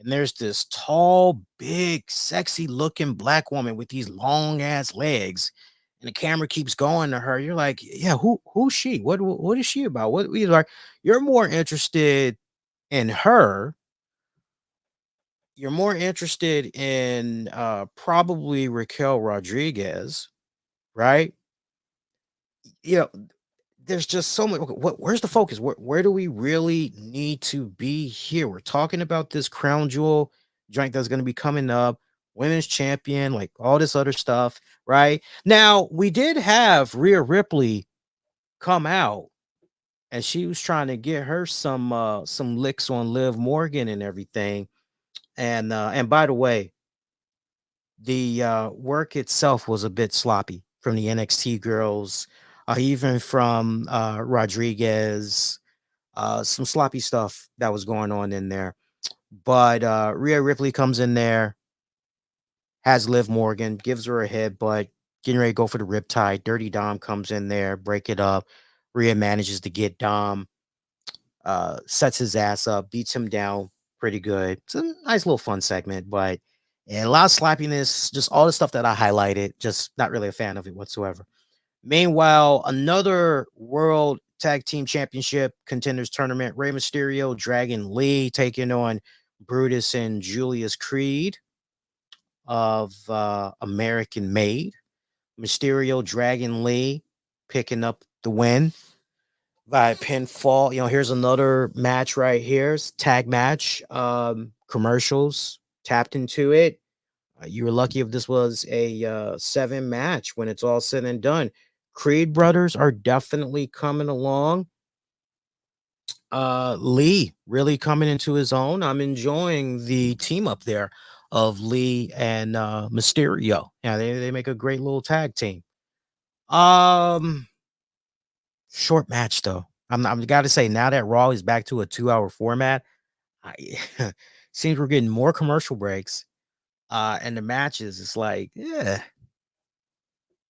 And there's this tall, big, sexy looking black woman with these long ass legs. And the camera keeps going to her. You're like, yeah, who's she? What is she about? What you like? You're more interested in her. You're more interested in probably Raquel Rodriguez, right? You know, there's just so much. Okay, where's the focus? Where do we really need to be here? We're talking about this crown jewel joint that's going to be coming up, women's champion, like all this other stuff, right? Now, we did have Rhea Ripley come out and she was trying to get her some licks on Liv Morgan and everything. And by the way, the work itself was a bit sloppy from the NXT girls, even from Rodriguez, some sloppy stuff that was going on in there. But Rhea Ripley comes in there, has Liv Morgan, gives her a headbutt, getting ready to go for the riptide. Dirty Dom comes in there, break it up. Rhea manages to get Dom, sets his ass up, beats him down pretty good. It's a nice little fun segment, but and a lot of sloppiness, just all the stuff that I highlighted, just not really a fan of it whatsoever. Meanwhile, another World Tag Team Championship Contenders Tournament, Rey Mysterio Dragon Lee taking on Brutus and Julius Creed of American Made. Mysterio Dragon Lee picking up the win by pinfall. Here's another match right here. It's tag match. Commercials tapped into it. You were lucky if this was a 7 match when it's all said and done. Creed brothers are definitely coming along. Lee really coming into his own. I'm enjoying the team up there of Lee and Mysterio. Yeah, they make a great little tag team. Short match though. I'm gotta say, now that Raw is back to a 2-hour format, I seems we're getting more commercial breaks. And the matches, it's like, yeah,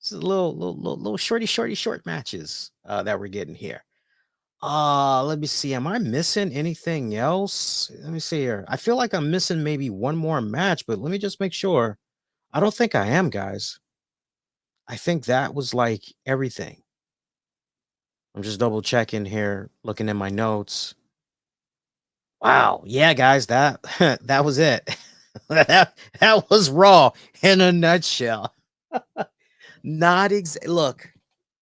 it's a little short matches that we're getting here. Let me see. Am I missing anything else? Let me see here. I feel like I'm missing maybe one more match, but let me just make sure. I don't think I am, guys. I think that was like everything. I'm just double checking here, looking at my notes. Wow. Yeah, guys, that that was it. that was Raw in a nutshell. Not Look,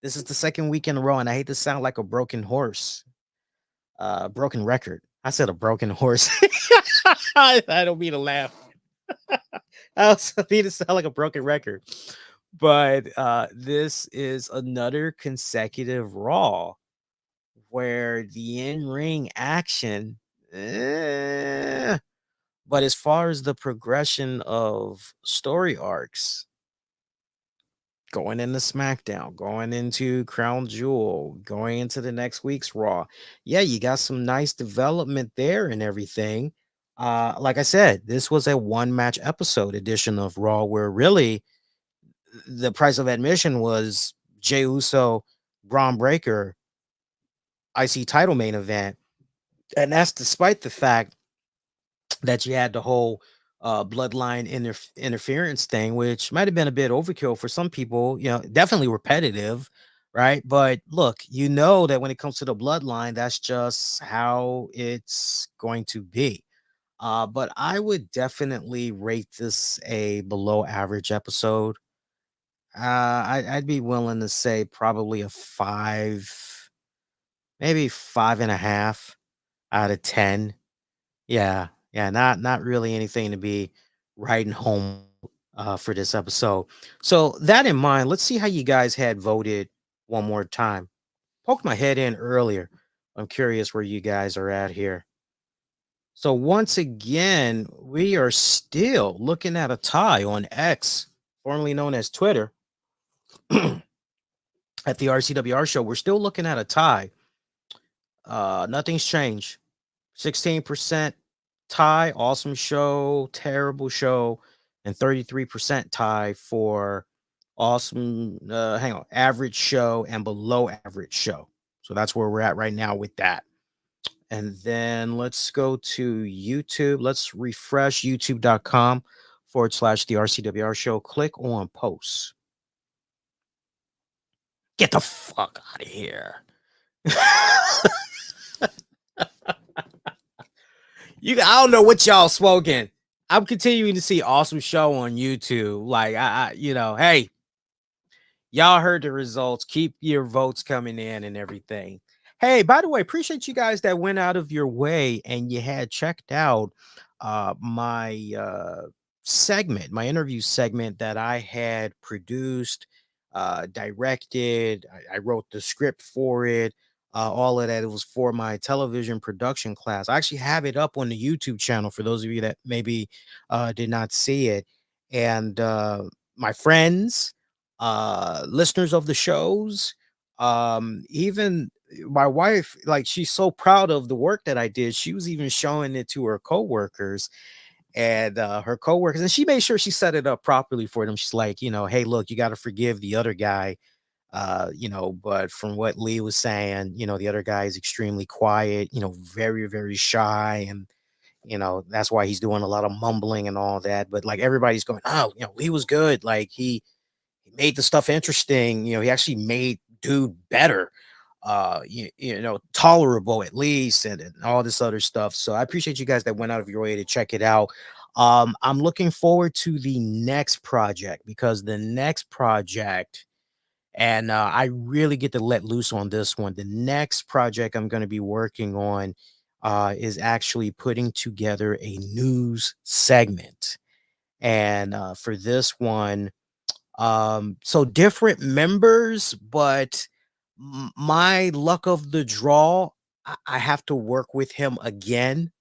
this is the second week in a row, and I hate to sound like a broken horse. Broken record. I said a broken horse. I don't mean to laugh. I also mean to sound like a broken record. But this is another consecutive Raw where the in-ring action, but as far as the progression of story arcs, going into SmackDown, going into Crown Jewel, going into the next week's Raw. Yeah, you got some nice development there and everything. Like I said, this was a one-match episode edition of Raw where really the price of admission was Jey Uso, Bron Breakker, IC title main event. And that's despite the fact that you had the whole bloodline interference thing, which might have been a bit overkill for some people, definitely repetitive, right? But look, that when it comes to the bloodline, that's just how it's going to be. But I would definitely rate this a below average episode. I'd be willing to say probably a 5, maybe 5.5 out of 10. Yeah, yeah, not really anything to be writing home for this episode. So that in mind, let's see how you guys had voted one more time. Poked my head in earlier. I'm curious where you guys are at here. So once again, we are still looking at a tie on X, formerly known as Twitter, at the RCWR show. We're still looking at a tie. Nothing's changed. 16% tie, awesome show, terrible show, and 33% tie for awesome, average show and below average show. So that's where we're at right now with that. And then let's go to YouTube. Let's refresh youtube.com/the RCWR show. Click on posts. Get the fuck out of here. I don't know what y'all smoking. I'm continuing to see awesome show on YouTube. Like hey, y'all heard the results. Keep your votes coming in and everything. Hey, by the way, appreciate you guys that went out of your way and you had checked out my segment, my interview segment that I had produced, directed. I wrote the script for it. All of that. It was for my television production class. I actually have it up on the YouTube channel for those of you that maybe did not see it. And my friends, listeners of the shows, even my wife, like, she's so proud of the work that I did. She was even showing it to her coworkers and her coworkers, and she made sure she set it up properly for them. She's like, hey, look, you got to forgive the other guy. But from what Lee was saying, the other guy is extremely quiet, very, very shy. And, that's why he's doing a lot of mumbling and all that. But like everybody's going, oh, Lee was good. Like he made the stuff interesting. He actually made dude better, tolerable at least, and all this other stuff. So I appreciate you guys that went out of your way to check it out. I'm looking forward to the next project, because the next project, and I really get to let loose on this one. The next project I'm going to be working on is actually putting together a news segment. And for this one, so different members, but my luck of the draw, I have to work with him again.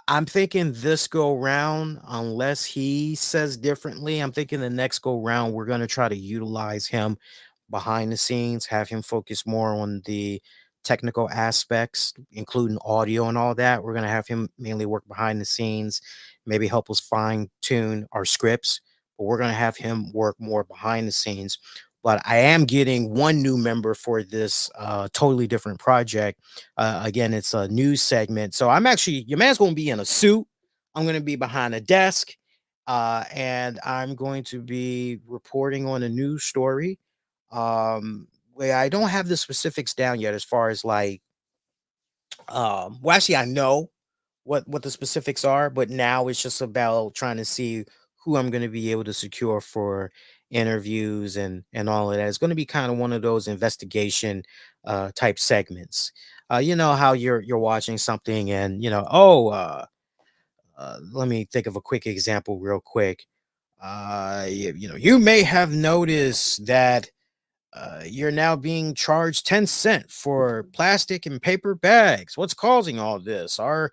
I'm thinking this go round, unless he says differently, I'm thinking the next go round, we're going to try to utilize him behind the scenes, have him focus more on the technical aspects, including audio and all that. We're going to have him mainly work behind the scenes, maybe help us fine tune our scripts, but we're going to have him work more behind the scenes. But I am getting one new member for this totally different project. Again, it's a news segment. So I'm actually, your man's going to be in a suit. I'm going to be behind a desk, and I'm going to be reporting on a news story. Where I don't have the specifics down yet, as far as like, well, actually, I know what the specifics are, but now it's just about trying to see who I'm going to be able to secure for interviews and all of that. It's going to be kind of one of those investigation type segments. You know how you're watching something, and let me think of a quick example real quick. You may have noticed that you're now being charged 10 cents for plastic and paper bags. What's causing all this? Our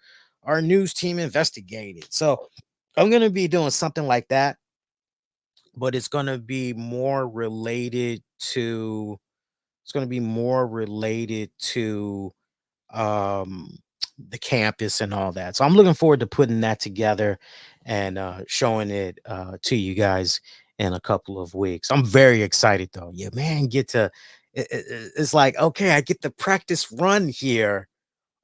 news team investigated. So I'm going to be doing something like that, but it's going to be more related to, um the campus and all that. So I'm looking forward to putting that together and showing it to you guys in a couple of weeks. I'm very excited though. Yeah, man, it's like, okay, I get the practice run here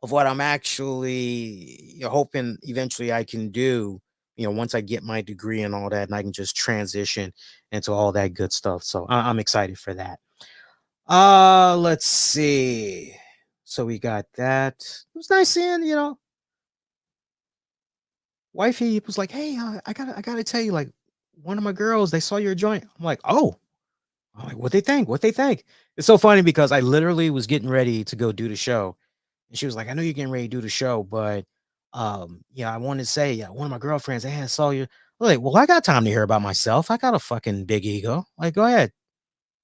of what I'm actually, hoping eventually I can do, once I get my degree and all that, and I can just transition into all that good stuff. So I'm excited for that. Let's see. So we got that. It was nice seeing, wifey was like, "Hey, I gotta tell you, like, one of my girls, they saw your joint." I'm like, "Oh." I'm like, "What they think? What they think?" It's so funny because I literally was getting ready to go do the show, and she was like, "I know you're getting ready to do the show, but yeah, I wanted to say, yeah, one of my girlfriends, they had saw you." I'm like, "Well, I got time to hear about myself. I got a fucking big ego. Like, go ahead.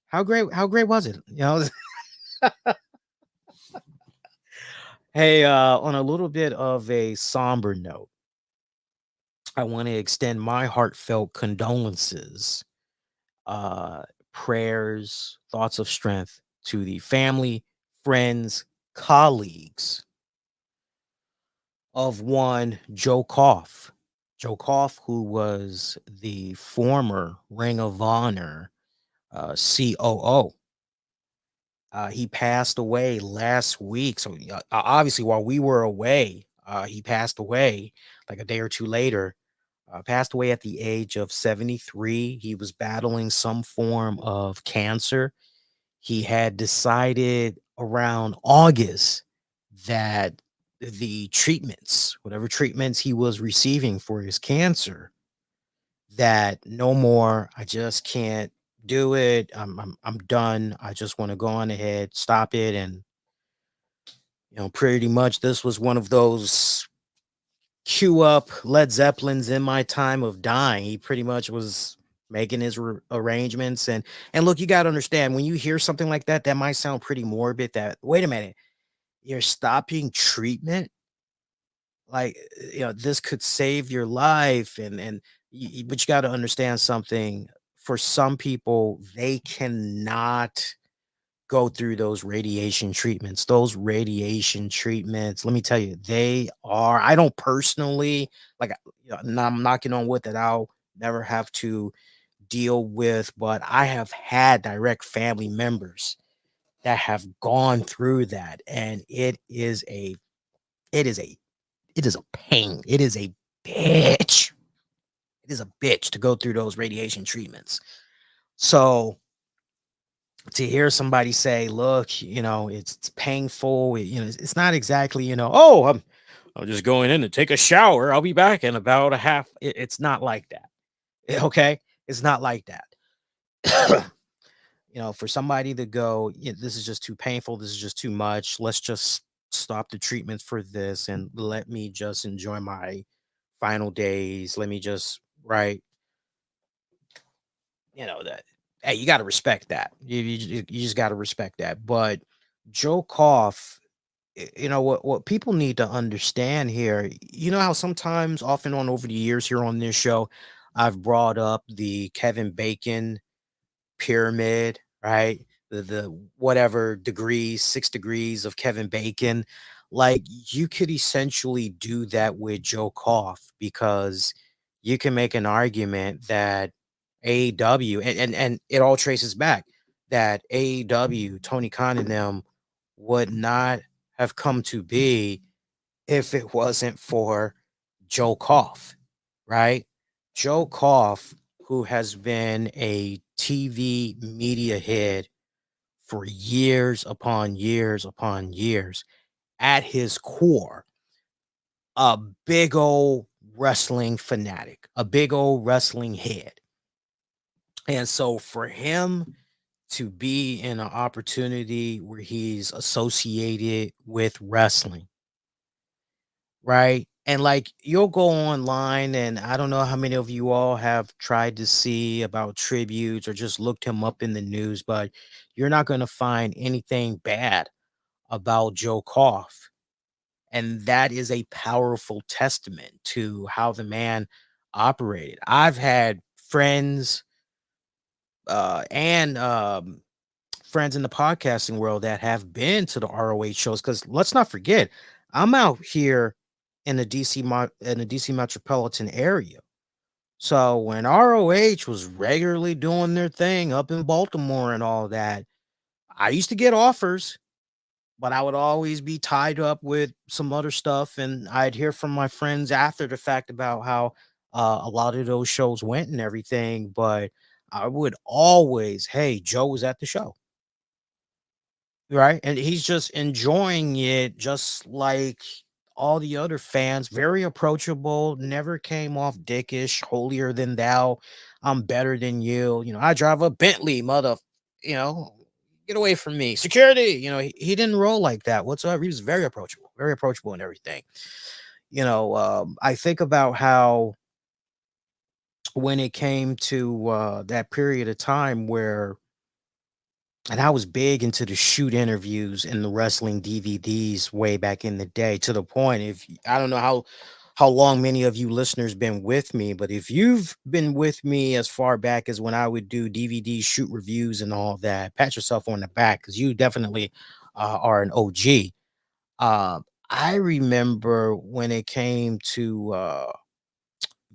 How great was it?" Hey, on a little bit of a somber note, I want to extend my heartfelt condolences, uh, prayers, thoughts of strength to the family, friends, colleagues of one Joe Koff. Joe Koff, who was the former Ring of Honor COO. He passed away last week. So obviously, while we were away, he passed away like a day or two later. Passed away at the age of 73. He was battling some form of cancer. He had decided around August that the treatments, whatever treatments he was receiving for his cancer, that no more. I just can't do it. I'm done. I just want to go on ahead, stop it. And pretty much this was one of those cue up Led Zeppelin's In My Time of Dying. He pretty much was making his arrangements. And look, you got to understand, when you hear something like that, that might sound pretty morbid, that wait a minute, you're stopping treatment, like, this could save your life. But you got to understand something. For some people, they cannot go through those radiation treatments. Those radiation treatments, let me tell you, they are, I don't personally, like, I'm knocking on wood that I'll never have to deal with, but I have had direct family members that have gone through that. And it is a pain. It is a bitch. It is a bitch to go through those radiation treatments. So to hear somebody say, look, it's painful, it's not exactly, oh, I'm just going in to take a shower. I'll be back in about a half. It's not like that. Okay. It's not like that. For somebody to go, this is just too painful. This is just too much. Let's just stop the treatments for this and let me just enjoy my final days. Let me just, right. That, hey, you got to respect that. You just got to respect that. But Joe Koff, what people need to understand here, how sometimes off and on over the years here on this show, I've brought up the Kevin Bacon pyramid, right? The whatever degrees, 6 degrees of Kevin Bacon. Like you could essentially do that with Joe Koff because you can make an argument that AEW and it all traces back that AEW, Tony Khan and them would not have come to be if it wasn't for Joe Koff, right? Joe Koff, who has been a TV media head for years upon years upon years, at his core, a big old wrestling fanatic, a big old wrestling head. And so for him to be in an opportunity where he's associated with wrestling, right? And like you'll go online, and I don't know how many of you all have tried to see about tributes or just looked him up in the news, but you're not going to find anything bad about Joe Koff. And that is a powerful testament to how the man operated. I've had friends and friends in the podcasting world that have been to the ROH shows because let's not forget, I'm out here in the DC metropolitan area. So when ROH was regularly doing their thing up in Baltimore and all that, I used to get offers, but I would always be tied up with some other stuff, and I'd hear from my friends after the fact about how a lot of those shows went and everything. But I would always, hey, Joe was at the show. Right, and he's just enjoying it just like all the other fans, very approachable, never came off dickish, holier than thou. I'm better than you. I drive a Bentley, you know, get away from me. Security, he didn't roll like that whatsoever. He was very approachable and everything. I think about how when it came to that period of time where and I was big into the shoot interviews and the wrestling DVDs way back in the day to the point I don't know how long many of you listeners been with me, but if you've been with me as far back as when I would do DVD shoot reviews and all that, pat yourself on the back because you definitely are an OG. I remember when it came to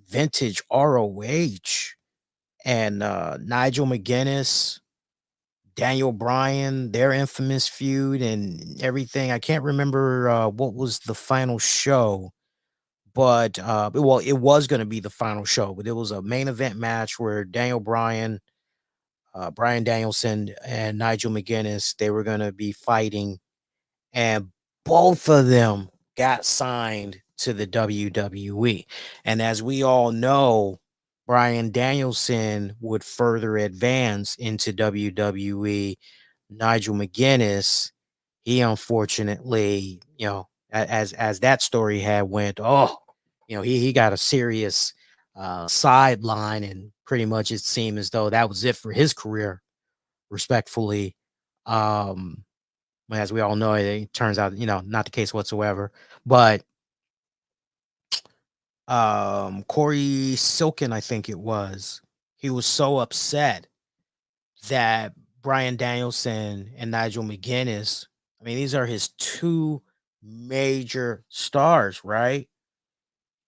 vintage ROH and Nigel McGuinness, Daniel Bryan, their infamous feud and everything. I can't remember what was the final show, but well, it was going to be the final show, but it was a main event match where Daniel Bryan, Bryan Danielson, and Nigel McGuinness they were going to be fighting, and both of them got signed to the WWE. And as we all know, Bryan Danielson would further advance into WWE. Nigel McGuinness, he unfortunately, as that story had went, he got a serious sideline, and pretty much it seemed as though that was it for his career, respectfully. Um, as we all know, it turns out, not the case whatsoever. But Corey Silkin, I think it was, he was so upset that Bryan Danielson and Nigel McGuinness, I mean, these are his two major stars, right?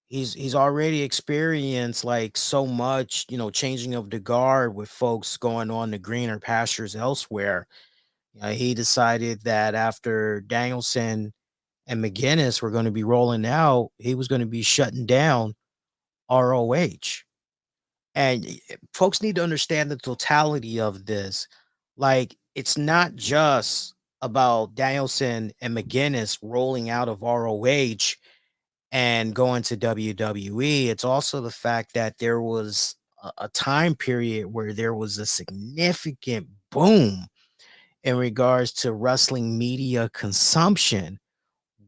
He's already experienced like so much, changing of the guard with folks going on to greener pastures elsewhere. He decided that after Danielson and McGuinness were going to be rolling out, he was going to be shutting down ROH. And folks need to understand the totality of this. Like, it's not just about Danielson and McGuinness rolling out of ROH and going to WWE. It's also the fact that there was a time period where there was a significant boom in regards to wrestling media consumption.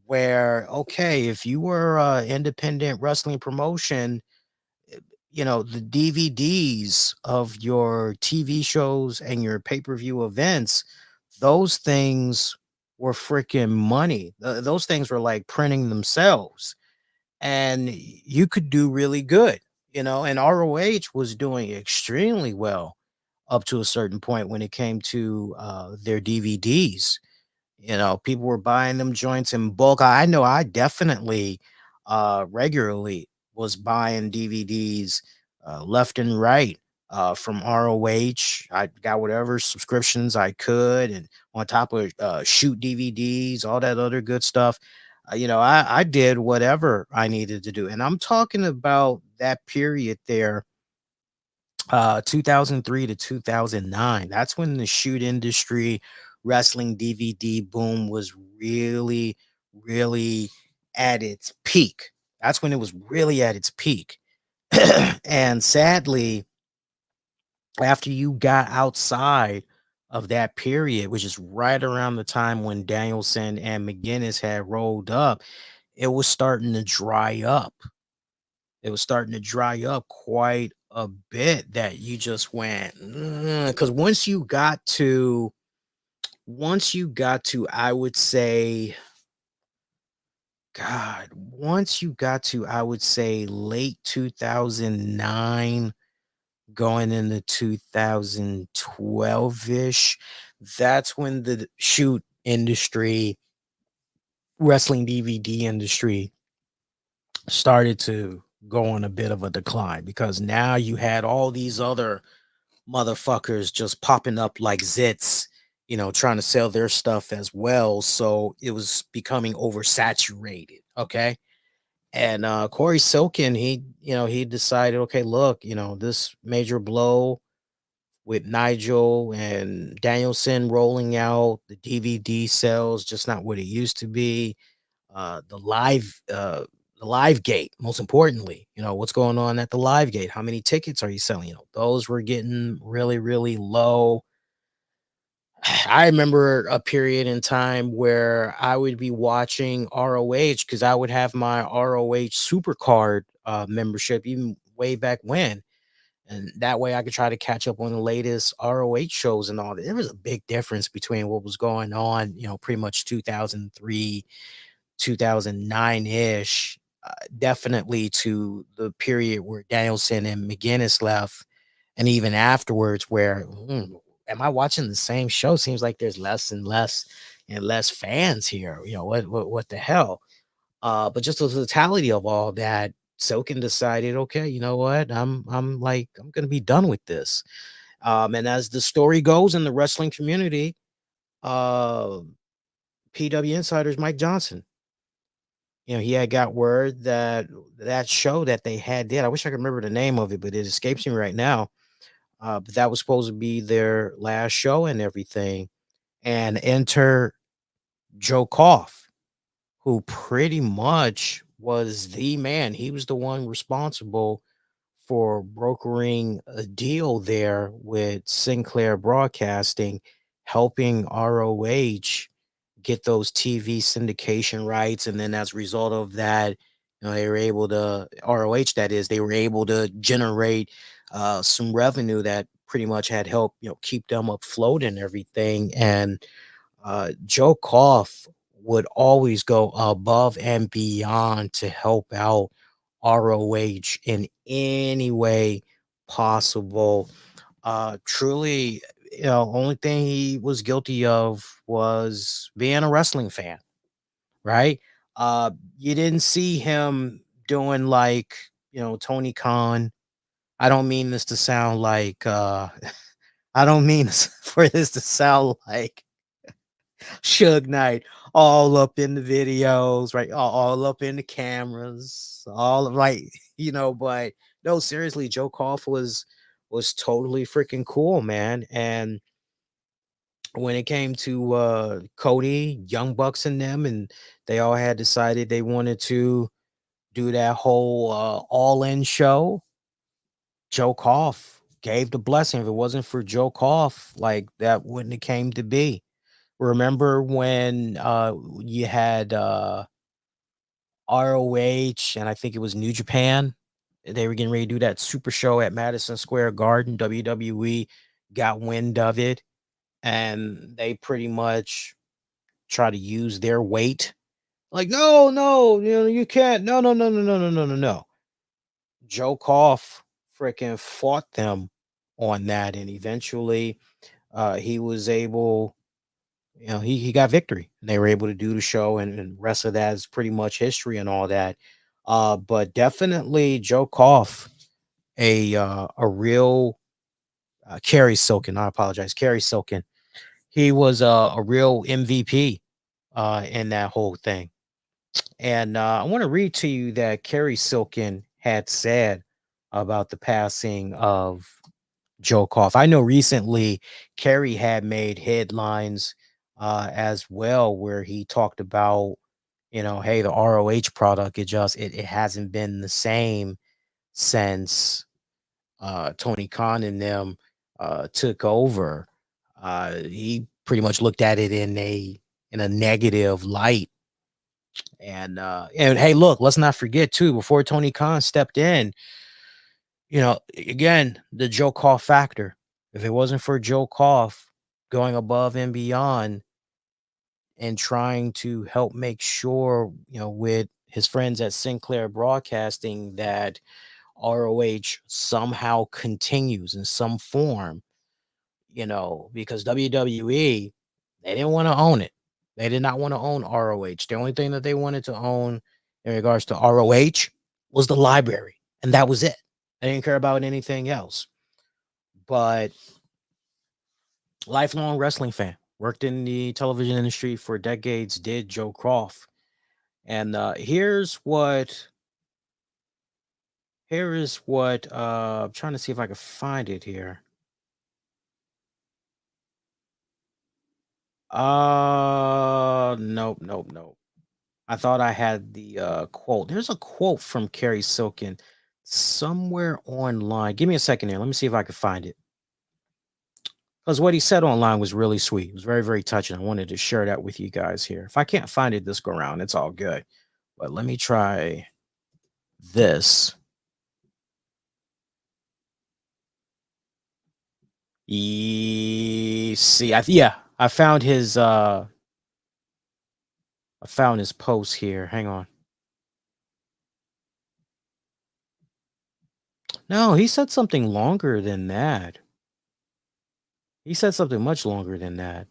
Where, okay, if you were an independent wrestling promotion, the DVDs of your TV shows and your pay-per-view events, those things were freaking money. Those things were like printing themselves, and you could do really good, and ROH was doing extremely well up to a certain point when it came to their DVDs. People were buying them joints in bulk. I know I definitely regularly was buying DVDs left and right from ROH. I got whatever subscriptions I could, and on top of shoot DVDs, all that other good stuff. I did whatever I needed to do. And I'm talking about that period there, 2003 to 2009. That's when the shoot industry, wrestling DVD boom was really, really at its peak. That's when it was really at its peak. And sadly, after you got outside of that period, which is right around the time when Danielson and McGuinness had rolled up, it was starting to dry up. It was starting to dry up quite a bit, that you just went, because once you got to, I would say, God, once you got to, I would say, late 2009 going into 2012-ish, that's when the shoot industry, wrestling DVD industry, started to go on a bit of a decline, because now you had all these other motherfuckers just popping up like zits, trying to sell their stuff as well. So it was becoming oversaturated. Okay. And Corey Silkin, he decided, okay, look, this major blow with Nigel and Danielson rolling out, the DVD sales just not what it used to be. The live gate, most importantly, what's going on at the live gate? How many tickets are you selling? Those were getting really, really low. I remember a period in time where I would be watching ROH because I would have my ROH Supercard membership even way back when. And that way I could try to catch up on the latest ROH shows and all that. There was a big difference between what was going on, pretty much 2003, 2009-ish, definitely to the period where Danielson and McGuinness left, and even afterwards where, am I watching the same show? Seems like there's less and less fans here. What the hell? But just the totality of all that, Silken decided, okay, you know what? I'm gonna be done with this. And as the story goes in the wrestling community, uh PW Insider's Mike Johnson. He had got word that that show that they did. I wish I could remember the name of it, but it escapes me right now. But that was supposed to be their last show and everything. And enter Joe Koff, who pretty much was the man. He was the one responsible for brokering a deal there with Sinclair Broadcasting, helping ROH get those TV syndication rights. And then as a result of that, they were able to, ROH, that is, they were able to generate some revenue that pretty much had helped, keep them afloat and everything. And Joe Koff would always go above and beyond to help out ROH in any way possible. Truly, only thing he was guilty of was being a wrestling fan, right? You didn't see him doing like, Tony Khan. I don't mean this to sound like I don't mean for this to sound like Suge Knight, all up in the videos, right? All up in the cameras, all right, but No, seriously, Joe Koff was totally freaking cool, man. And when it came to Cody, Young Bucks and them, and they all had decided they wanted to do that whole all-in show, Joe Koff gave the blessing. If it wasn't for Joe Koff, like that wouldn't have came to be. Remember when you had ROH and I think it was New Japan? They were getting ready to do that super show at Madison Square Garden. WWE got wind of it and they pretty much try to use their weight. Like, no, no, you can't. No, no, no, no, no, no, no, no, no. Joe Koff freaking fought them on that, and eventually he was able, he got victory. And they were able to do the show, and the rest of that is pretty much history and all that. But definitely Joe Koff, a real Kerry Silken. I apologize, Kerry Silken. He was a real MVP in that whole thing. And I want to read to you that Kerry Silken had said about the passing of Joe Koff. I know recently Kerry had made headlines as well, where he talked about, hey, the ROH product, it hasn't been the same since Tony Khan and them took over. He pretty much looked at it in a negative light. And hey, look, let's not forget too, before Tony Khan stepped in, again, the Joe Koff factor. If it wasn't for Joe Koff going above and beyond and trying to help make sure, with his friends at Sinclair Broadcasting, that ROH somehow continues in some form, because WWE, they didn't want to own it. They did not want to own ROH. The only thing that they wanted to own in regards to ROH was the library, and that was it. They didn't care about anything else. But lifelong wrestling fan, worked in the television industry for decades, did Joe Koff. And here is what I'm trying to see if I can find it here. Nope. I thought I had the quote. There's a quote from Kerry Silken somewhere online. Give me a second here. Let me see if I can find it. Because what he said online was really sweet. It was very, very touching. I wanted to share that with you guys here. If I can't find it this go around, it's all good. But let me try this. I found his post here. Hang on. No, he said something longer than that. He said something much longer than that.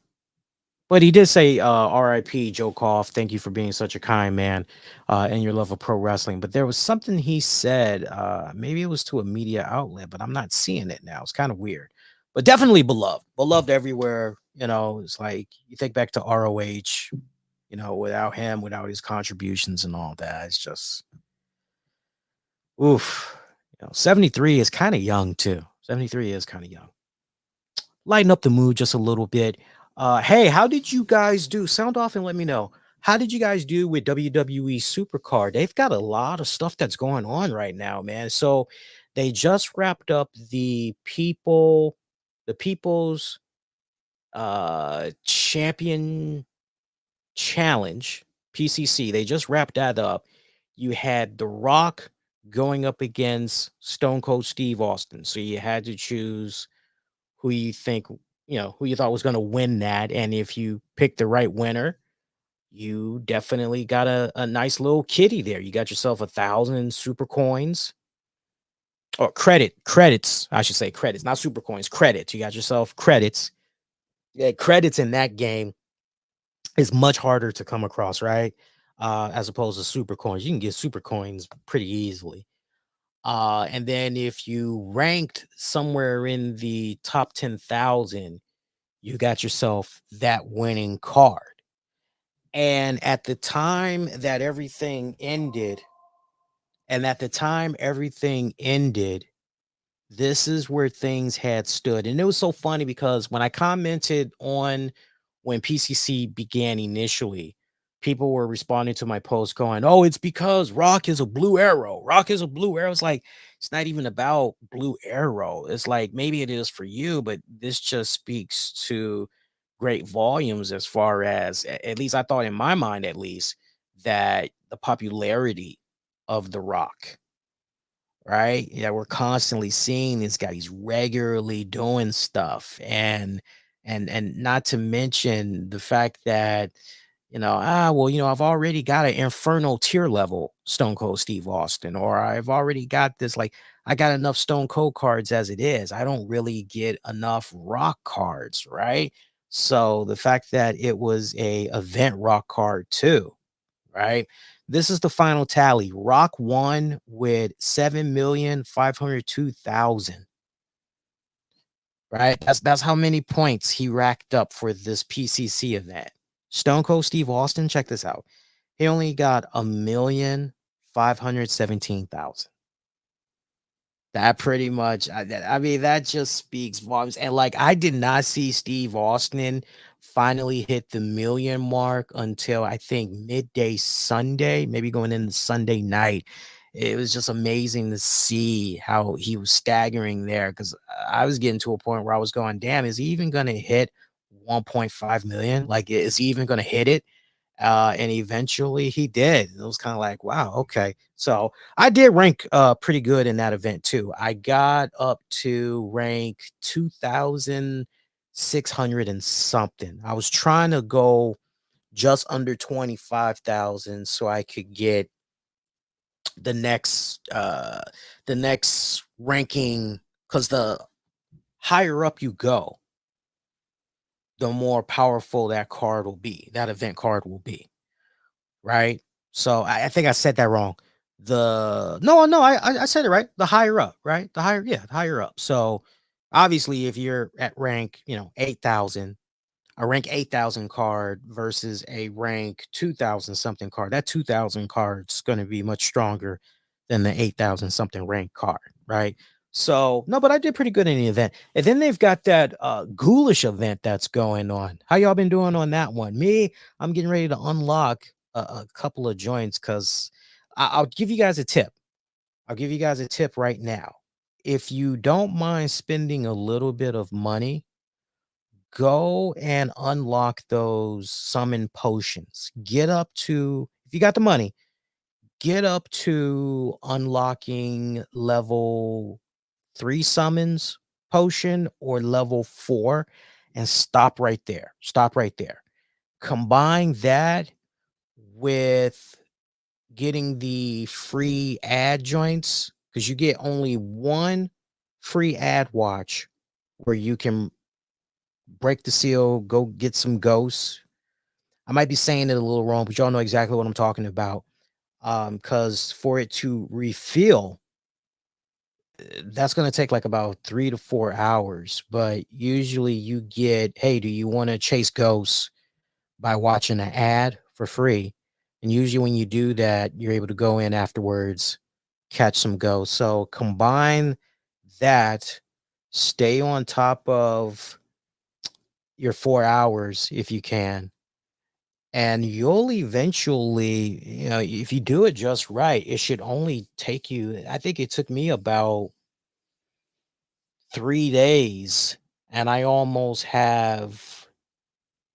But he did say, RIP Joe Koff, thank you for being such a kind man and your love of pro wrestling. But there was something he said, maybe it was to a media outlet, but I'm not seeing it now. It's kind of weird. But definitely beloved everywhere. It's like you think back to ROH, without him, without his contributions and all that. It's just, oof. 73 is kind of young too. 73 is kind of young. Lighten up the mood just a little bit. Hey, how did you guys do? Sound off and let me know. How did you guys do with WWE Supercard? They've got a lot of stuff that's going on right now, man. So they just wrapped up the People's Champion Challenge, PCC. They just wrapped that up. You had The Rock going up against Stone Cold Steve Austin. So you had to choose who you think, who you thought was going to win that. And if you pick the right winner, you definitely got a nice little kitty there. You got yourself 1,000 super coins or credits. I should say credits, not super coins, credits. You got yourself credits. Yeah, credits in that game is much harder to come across, right? As opposed to super coins. You can get super coins pretty easily. And then if you ranked somewhere in the top 10,000, you got yourself that winning card. And at the time that everything ended, And at the time everything ended, this is where things had stood. And it was so funny because when I commented on when PCC began initially, people were responding to my post going, "Oh, it's because Rock is a blue arrow. Rock is a blue arrow." It's like, it's not even about blue arrow. It's like, maybe it is for you, but this just speaks to great volumes as far as, at least I thought in my mind, at least, that the popularity of The Rock, right? Yeah, we're constantly seeing this guy. He's regularly doing stuff, and not to mention the fact that, well, I've already got an Inferno tier level Stone Cold Steve Austin, or I've already got this, like, I got enough Stone Cold cards as it is. I don't really get enough Rock cards, right? So the fact that it was a event Rock card too, right? This is the final tally. Rock won with 7,502,000. Right? That's how many points he racked up for this PCC event. Stone Cold Steve Austin, check this out. He only got 1,517,000. That pretty much, I mean, that just speaks volumes. And like, I did not see Steve Austin finally hit the million mark until I think midday Sunday, maybe going into Sunday night. It was just amazing to see how he was staggering there, because I was getting to a point where I was going, damn, is he even going to hit 1.5 million? Like, is he even going to hit it? And eventually he did. It was kind of like, wow, okay. So I did rank pretty good in that event too. I got up to rank 2,600 and something. I was trying to go just under 25,000 so I could get the next ranking, because the higher up you go, the more powerful that card will be, that event card will be. Right? So I think I said that wrong. I said it right. The higher up, right? The higher up. So obviously, if you're at rank, 8,000, a rank 8,000 card versus a rank 2,000 something card, that 2,000 card's going to be much stronger than the 8,000 something rank card, right? So no, but I did pretty good in the event. And then they've got that ghoulish event that's going on. How y'all been doing on that one? Me, I'm getting ready to unlock a couple of joints, because I'll give you guys a tip. I'll give you guys a tip right now. If you don't mind spending a little bit of money, go and unlock those summon potions. Get up to, if you got the money, get up to unlocking level 3 summons potion or level 4, and stop right there. Stop right there. Combine that with getting the free ad joints, because you get only one free ad watch where you can break the seal, go get some ghosts. I might be saying it a little wrong, but y'all know exactly what I'm talking about. Because for it to refill, that's going to take like about 3 to 4 hours. But usually you get, hey, do you want to chase ghosts by watching an ad for free? And usually when you do that, you're able to go in afterwards, catch some ghosts. So combine that, stay on top of your 4 hours if you can, and you'll eventually, if you do it just right, it should only take you, I think it took me about 3 days, and I almost have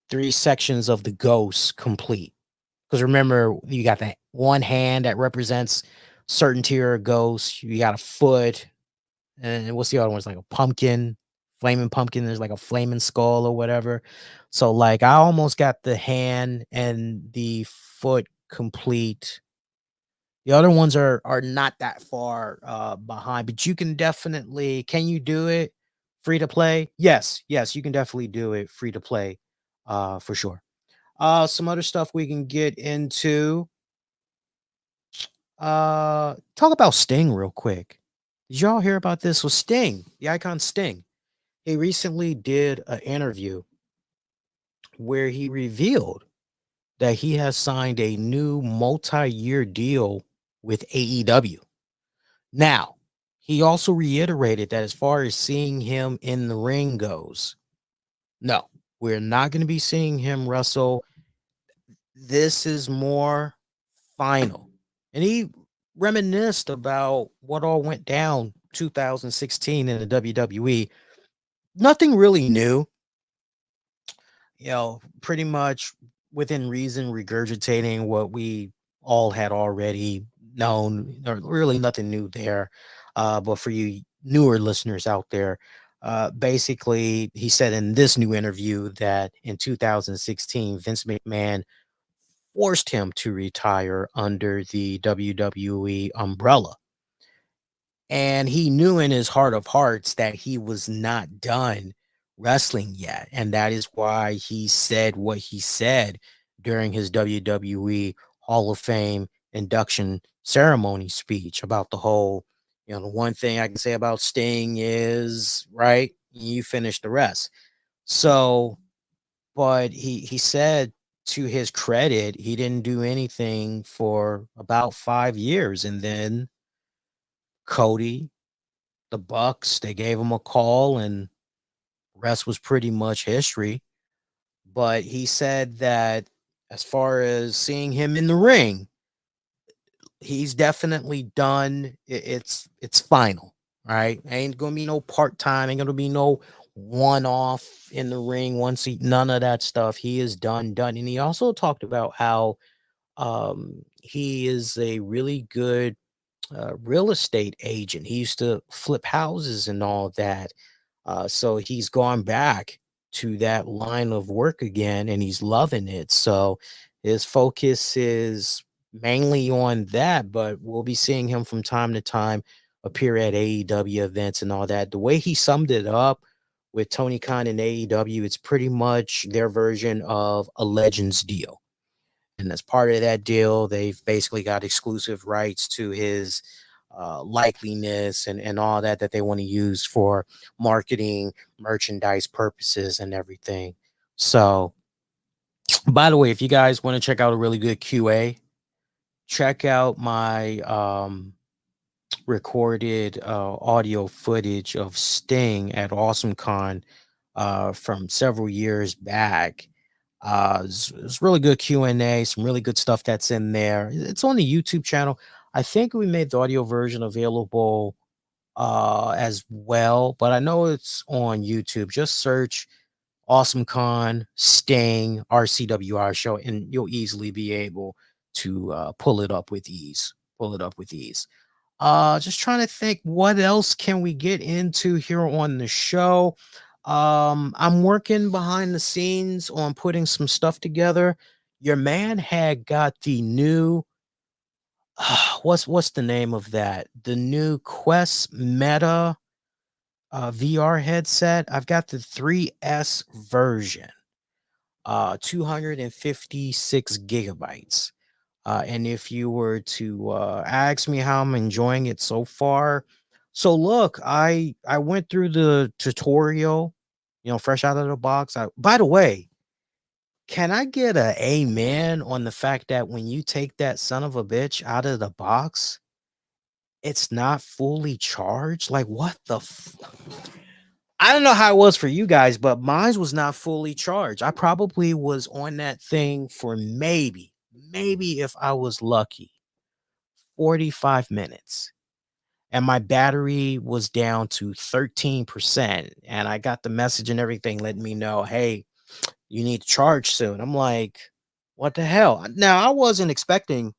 3 sections of the ghost complete. Because remember, you got that one hand that represents certain tier of ghosts, you got a foot, and what's the other one? It's like a pumpkin, flaming pumpkin. There's like a flaming skull or whatever. So like, I almost got the hand and the foot complete. The other ones are not that far behind, but you can definitely, can you do it free to play? Yes, you can definitely do it free to play, for sure. Some other stuff we can get into. Talk about Sting real quick. Did y'all hear about this with Sting, the icon Sting? He recently did an interview where he revealed that he has signed a new multi-year deal with AEW. Now, he also reiterated that as far as seeing him in the ring goes, no, we're not going to be seeing him wrestle. This is more final. And he reminisced about what all went down 2016 in the WWE. Nothing really new, pretty much within reason, regurgitating what we all had already known. Really nothing new there. But for you newer listeners out there, basically, he said in this new interview that in 2016, Vince McMahon forced him to retire under the WWE umbrella. And he knew in his heart of hearts that he was not done wrestling yet. And that is why he said what he said during his WWE Hall of Fame induction ceremony speech about the whole, the one thing I can say about Sting is, right, you finish the rest. So, but he said, to his credit, he didn't do anything for about 5 years. And then Cody, the Bucks, they gave him a call, and rest was pretty much history. But he said that as far as seeing him in the ring, he's definitely done. It's final, right? Ain't gonna be no part-time, ain't gonna be no one-off in the ring, one seat, none of that stuff. He is done. And he also talked about how he is a really good real estate agent. He used to flip houses and all that. So he's gone back to that line of work again, and he's loving it. So his focus is mainly on that, but we'll be seeing him from time to time appear at AEW events and all that. The way he summed it up with Tony Khan and AEW, it's pretty much their version of a Legends deal. And as part of that deal, they've basically got exclusive rights to his likeliness and all that they want to use for marketing, merchandise purposes, and everything. So, by the way, if you guys want to check out a really good QA, check out my recorded audio footage of Sting at AwesomeCon from several years back. It's really good Q&A, some really good stuff that's in there. It's on the YouTube channel. I think we made the audio version available as well, but I know it's on YouTube. Just search AwesomeCon Sting RCWR show, and you'll easily be able to pull it up with ease. Just trying to think, what else can we get into here on the show? I'm working behind the scenes on putting some stuff together. Your man had got the new what's the name of that? The new Quest Meta VR headset. I've got the 3S version. 256 gigabytes. And if you were to ask me how I'm enjoying it so far, so look, I went through the tutorial, fresh out of the box. By the way, can I get a amen on the fact that when you take that son of a bitch out of the box, it's not fully charged? Like, what the I don't know how it was for you guys, but mine was not fully charged. I probably was on that thing for maybe if I was lucky, 45 minutes. And my battery was down to 13%. And I got the message and everything letting me know, hey, you need to charge soon. I'm like, what the hell? Now, I wasn't expecting,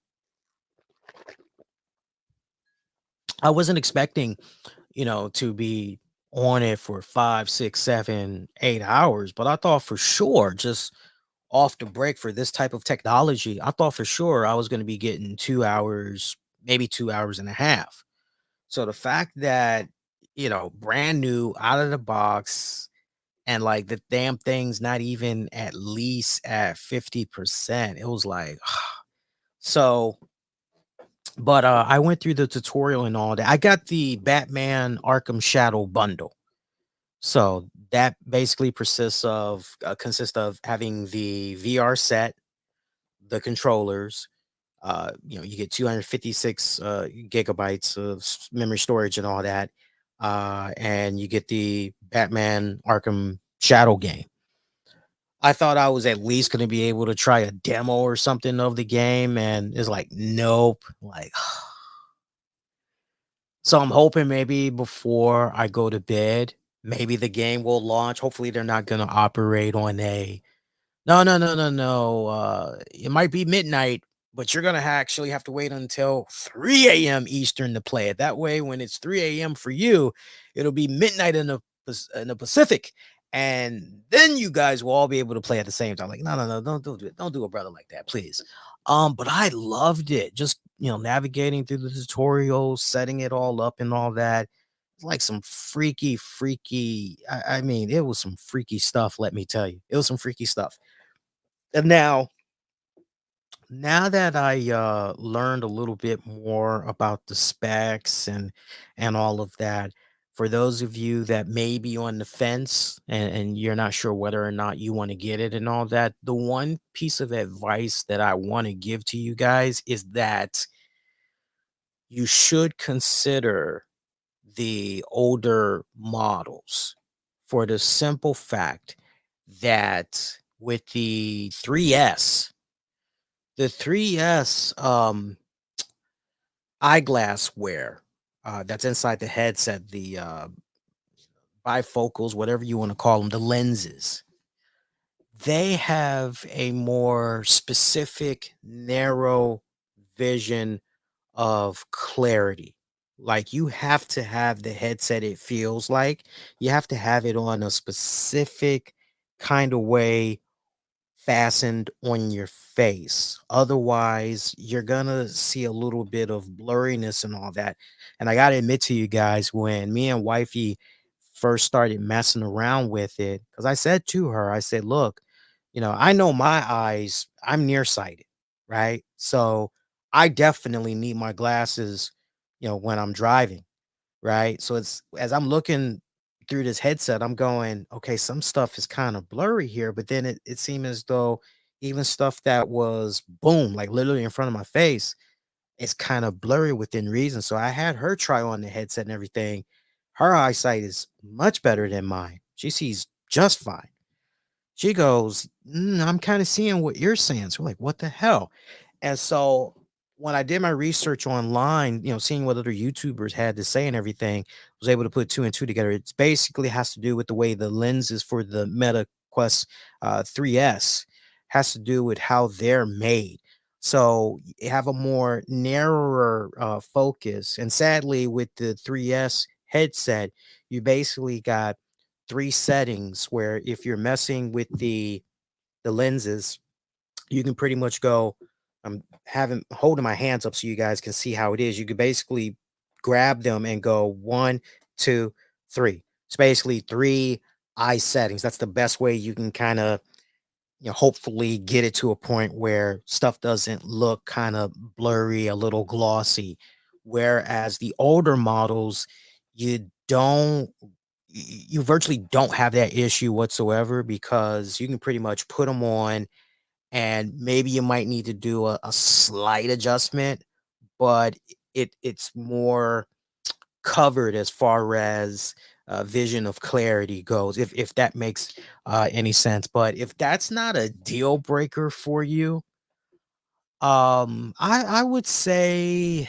to be on it for 5, 6, 7, 8 hours. But I thought for sure, just off the break for this type of technology, I thought for sure I was going to be getting 2 hours, maybe 2 hours and a half. So the fact that, brand new out of the box, and like the damn thing's not even at least at 50%, it was like, so, but I went through the tutorial and all that. I got the Batman Arkham Shadow bundle. So that basically consists of having the VR set, the controllers, You get 256 gigabytes of memory storage and all that. And you get the Batman Arkham Shadow game. I thought I was at least going to be able to try a demo or something of the game, and it's like, nope. Like, so I'm hoping maybe before I go to bed, maybe the game will launch. Hopefully, they're not going to operate on a no, no, no, no, no. It might be midnight, but you're gonna actually have to wait until 3 a.m. Eastern to play it. That way, when it's 3 a.m. for you, it'll be midnight in the Pacific, and then you guys will all be able to play at the same time. Like, no, no, no, don't do it. Don't do a brother like that, please. But I loved it. Just navigating through the tutorials, setting it all up, and all that. It's like some freaky. I mean, it was some freaky stuff. Let me tell you, it was some freaky stuff. And now that I learned a little bit more about the specs and all of that, for those of you that may be on the fence and you're not sure whether or not you want to get it and all that, the one piece of advice that I want to give to you guys is that you should consider the older models for the simple fact that with the 3S eyeglass wear that's inside the headset, the bifocals, whatever you want to call them, the lenses, they have a more specific, narrow vision of clarity. Like, you have to have the headset, it feels like you have to have it on a specific kind of way fastened on your face. Otherwise, you're gonna see a little bit of blurriness and all that. And I gotta admit to you guys, when me and wifey first started messing around with it, because I said to her, I said, look, I know my eyes, I'm nearsighted, right? So I definitely need my glasses, when I'm driving, right? So it's as I'm looking through this headset, I'm going, okay, some stuff is kind of blurry here, but then it seemed as though even stuff that was boom, like literally in front of my face, it's kind of blurry within reason. So I had her try on the headset and everything. Her eyesight is much better than mine. She sees just fine. She goes, I'm kind of seeing what you're saying. So we're like, what the hell? And so when I did my research online, seeing what other YouTubers had to say and everything, was able to put two and two together. It's basically has to do with the way the lenses for the Meta Quest 3S has to do with how they're made. So you have a more narrower focus. And sadly, with the 3S headset, you basically got three settings where if you're messing with the lenses, you can pretty much go. I'm having holding my hands up so you guys can see how it is. You could basically grab them and go 1, 2, 3. It's basically three eye settings. That's the best way you can kind of hopefully get it to a point where stuff doesn't look kind of blurry, a little glossy. Whereas the older models, you don't you virtually don't have that issue whatsoever, because you can pretty much put them on and maybe you might need to do a slight adjustment, but it's more covered as far as vision of clarity goes, if that makes any sense. But if that's not a deal breaker for you, I would say,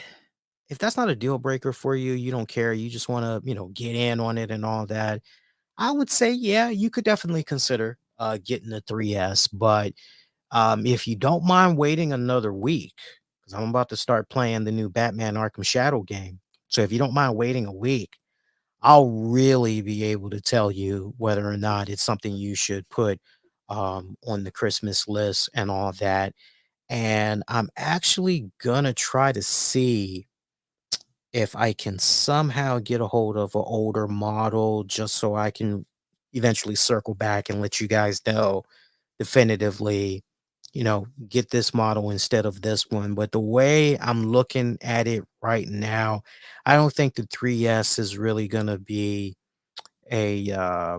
if that's not a deal breaker for you, you don't care, you just want to get in on it and all that, I would say, yeah, you could definitely consider getting the 3S. But if you don't mind waiting another week, because I'm about to start playing the new Batman Arkham Shadow game. So if you don't mind waiting a week, I'll really be able to tell you whether or not it's something you should put on the Christmas list and all that. And I'm actually gonna try to see if I can somehow get a hold of an older model, just so I can eventually circle back and let you guys know definitively, get this model instead of this one. But the way I'm looking at it right now, I don't think the 3S is really going to be a I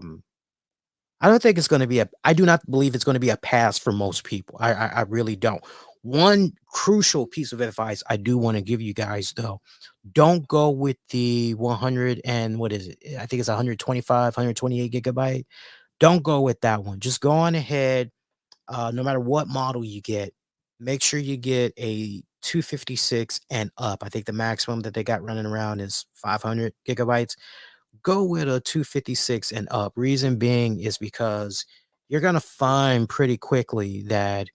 don't think it's going to be a I do not believe it's going to be a pass for most people. I really don't. One crucial piece of advice I do want to give you guys, though, don't go with the 100 and what is it? I think it's 125, 128 gigabyte. Don't go with that one. Just go on ahead. No matter what model you get, make sure you get a 256 and up. I think the maximum that they got running around is 500 gigabytes. Go with a 256 and up. Reason being is because you're going to find pretty quickly that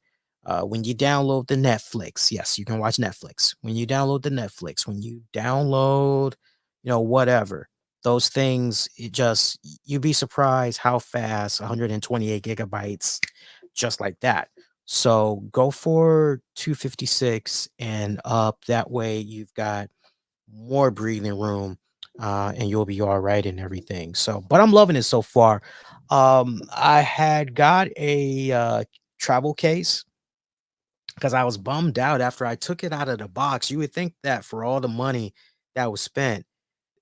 when you download the Netflix, yes, you can watch Netflix. When you download the Netflix, when you download, whatever, those things, you'd be surprised how fast 128 gigabytes, just like that. So go for 256 and up. That way you've got more breathing room, and you'll be all right and everything. So, but I'm loving it so far. I had got a travel case because I was bummed out after I took it out of the box. You would think that for all the money that was spent,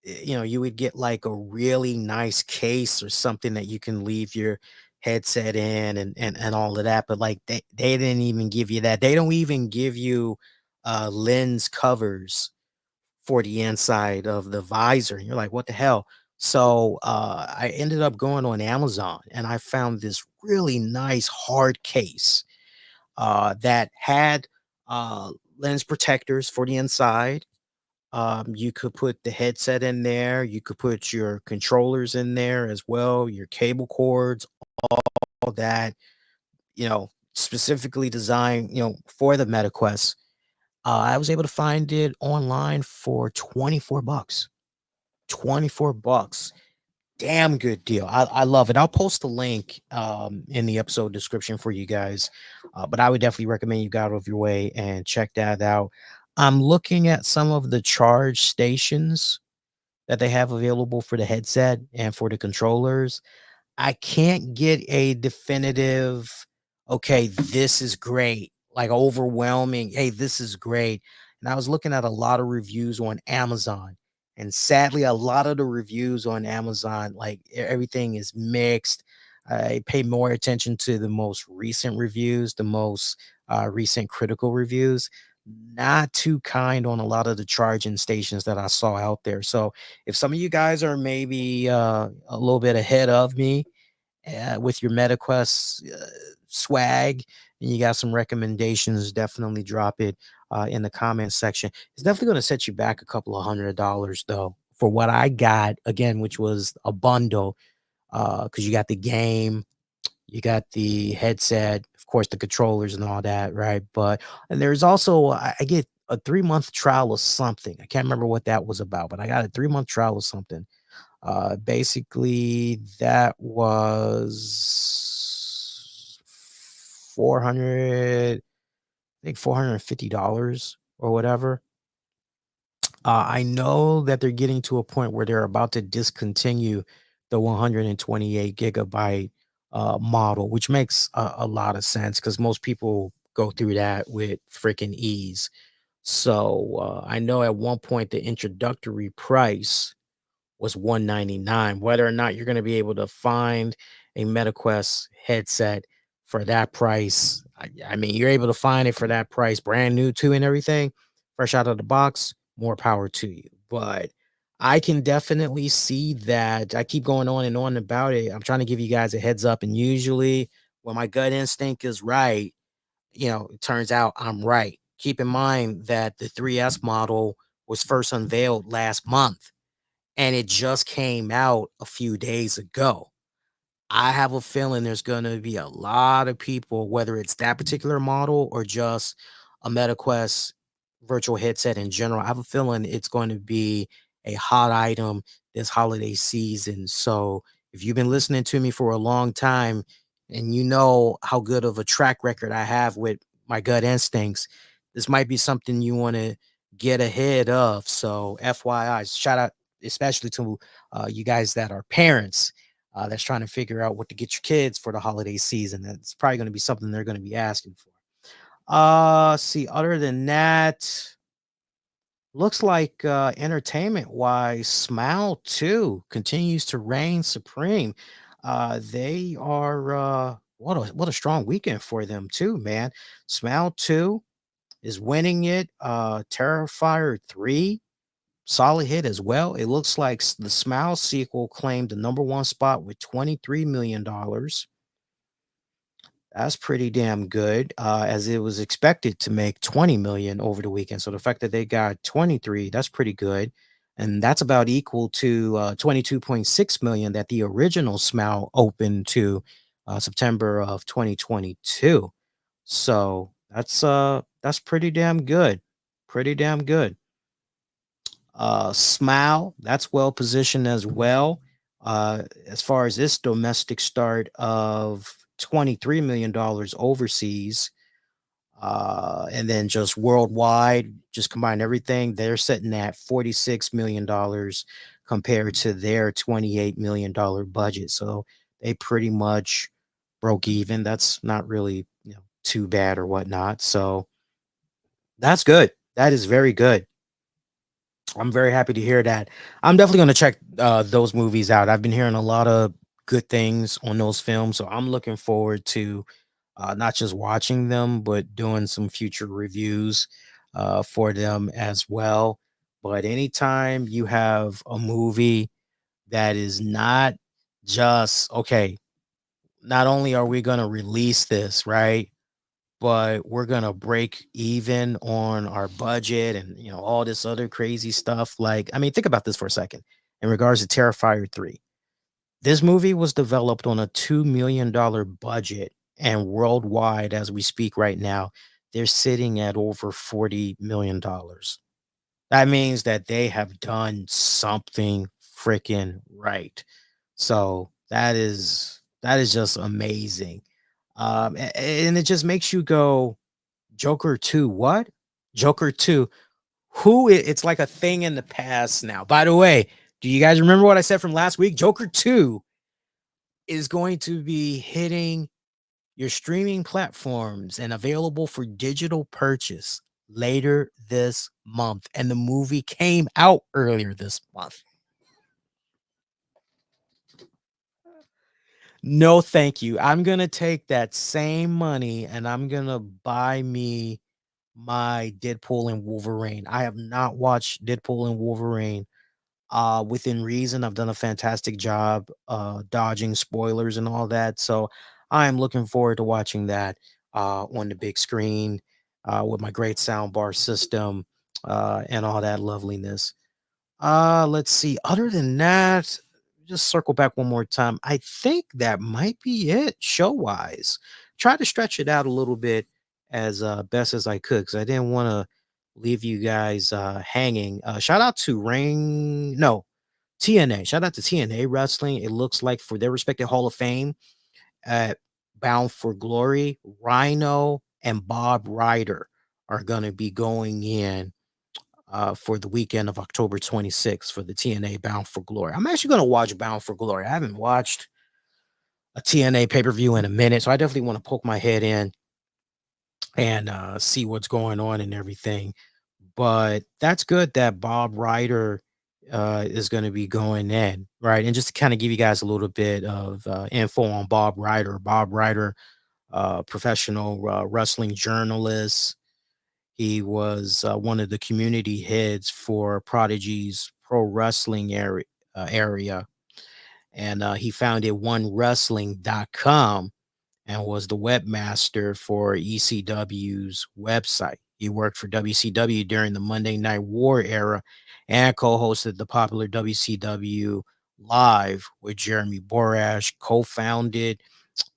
you would get like a really nice case or something that you can leave your headset in and all of that. But like they didn't even give you that. They don't even give you lens covers for the inside of the visor. And you're like, what the hell? So I ended up going on Amazon and I found this really nice hard case that had lens protectors for the inside. You could put the headset in there. You could put your controllers in there as well, your cable cords, all that, specifically designed, for the MetaQuest. I was able to find it online for 24 bucks. 24 bucks. Damn good deal. I love it. I'll post the link in the episode description for you guys. But I would definitely recommend you go out of your way and check that out. I'm looking at some of the charge stations that they have available for the headset and for the controllers. I can't get a definitive, okay, this is great, like overwhelming, hey, this is great. And I was looking at a lot of reviews on Amazon. And sadly, a lot of the reviews on Amazon, like everything is mixed. I pay more attention to the most recent reviews, the most recent critical reviews. Not too kind on a lot of the charging stations that I saw out there. So if some of you guys are maybe a little bit ahead of me with your MetaQuest swag, and you got some recommendations, definitely drop it in the comments section. It's definitely going to set you back a couple of $100 though for what I got again, which was a bundle, because you got the game, you got the headset, of course, the controllers and all that, right? And there's also I get a 3-month trial of something. I can't remember what that was about, but I got a 3-month trial of something. Basically, that was 400, I think $450 or whatever. I know that they're getting to a point where they're about to discontinue the 128 gigabyte model, which makes a lot of sense because most people go through that with freaking ease. So I know at one point the introductory price was $199. Whether or not you're going to be able to find a MetaQuest headset for that price, I mean, you're able to find it for that price, brand new too, and everything, fresh out of the box. More power to you. But I can definitely see that. I keep going on and on about it. I'm trying to give you guys a heads up, and usually when my gut instinct is right, it turns out I'm right. Keep in mind that the 3S model was first unveiled last month and it just came out a few days ago. I have a feeling there's going to be a lot of people, whether it's that particular model or just a MetaQuest virtual headset in general. I have a feeling it's going to be a hot item this holiday season. So if you've been listening to me for a long time and you know how good of a track record I have with my gut instincts, this might be something you want to get ahead of. So FYI, shout out especially to you guys that are parents that's trying to figure out what to get your kids for the holiday season. That's probably going to be something they're going to be asking for. See, other than that, looks like entertainment wise, Smile 2 continues to reign supreme. They are what a strong weekend for them too, man. Smile 2 is winning it. Terrifier 3, solid hit as well. It looks like the Smile sequel claimed the #1 spot with $23 million. That's pretty damn good, as it was expected to make 20 million over the weekend. So the fact that they got 23, that's pretty good. And that's about equal to 22.6 million that the original Smile opened to September of 2022. So that's pretty damn good. Pretty damn good. Smile, that's well positioned as well. As far as its domestic start of $23 million overseas, and then just worldwide, just combine everything, they're sitting at $46 million compared to their $28 million budget. So they pretty much broke even. That's not really, too bad or whatnot. So that's good. That is very good. I'm very happy to hear that. I'm definitely going to check those movies out. I've been hearing a lot of good things on those films, so I'm looking forward to not just watching them, but doing some future reviews for them as well. But anytime you have a movie that is not just okay, not only are we going to release this, right? But we're gonna break even on our budget and all this other crazy stuff. Like, I mean, think about this for a second in regards to Terrifier 3. This movie was developed on a $2 million budget, and worldwide, as we speak right now, they're sitting at over $40 million. That means that they have done something freaking right. So that is just amazing. And it just makes you go, Joker 2, what? Joker 2, it's like a thing in the past now. By the way, do you guys remember what I said from last week? Joker 2 is going to be hitting your streaming platforms and available for digital purchase later this month. And the movie came out earlier this month. No, thank you. I'm going to take that same money and I'm going to buy me my Deadpool and Wolverine. I have not watched Deadpool and Wolverine. Within reason, I've done a fantastic job dodging spoilers and all that. So I am looking forward to watching that on the big screen with my great sound bar system and all that loveliness. Let's see. Other than that, just circle back one more time. I think that might be it show wise. Try to stretch it out a little bit as best as I could because I didn't want to leave you guys hanging. Shout out to TNA. Shout out to TNA Wrestling. It looks like for their respective Hall of Fame at Bound for Glory, Rhino and Bob Ryder are going to be going in for the weekend of October 26th for the TNA Bound for Glory. I'm actually going to watch Bound for Glory. I haven't watched a TNA pay-per-view in a minute, so I definitely want to poke my head in and see what's going on and everything. But that's good that Bob Ryder is going to be going in, right? And just to kind of give you guys a little bit of info on Bob Ryder. Bob Ryder, professional wrestling journalist. He was one of the community heads for Prodigy's pro wrestling area. And he founded OneWrestling.com and was the webmaster for ECW's website. He worked for WCW during the Monday Night War era and co-hosted the popular WCW Live with Jeremy Borash, co-founded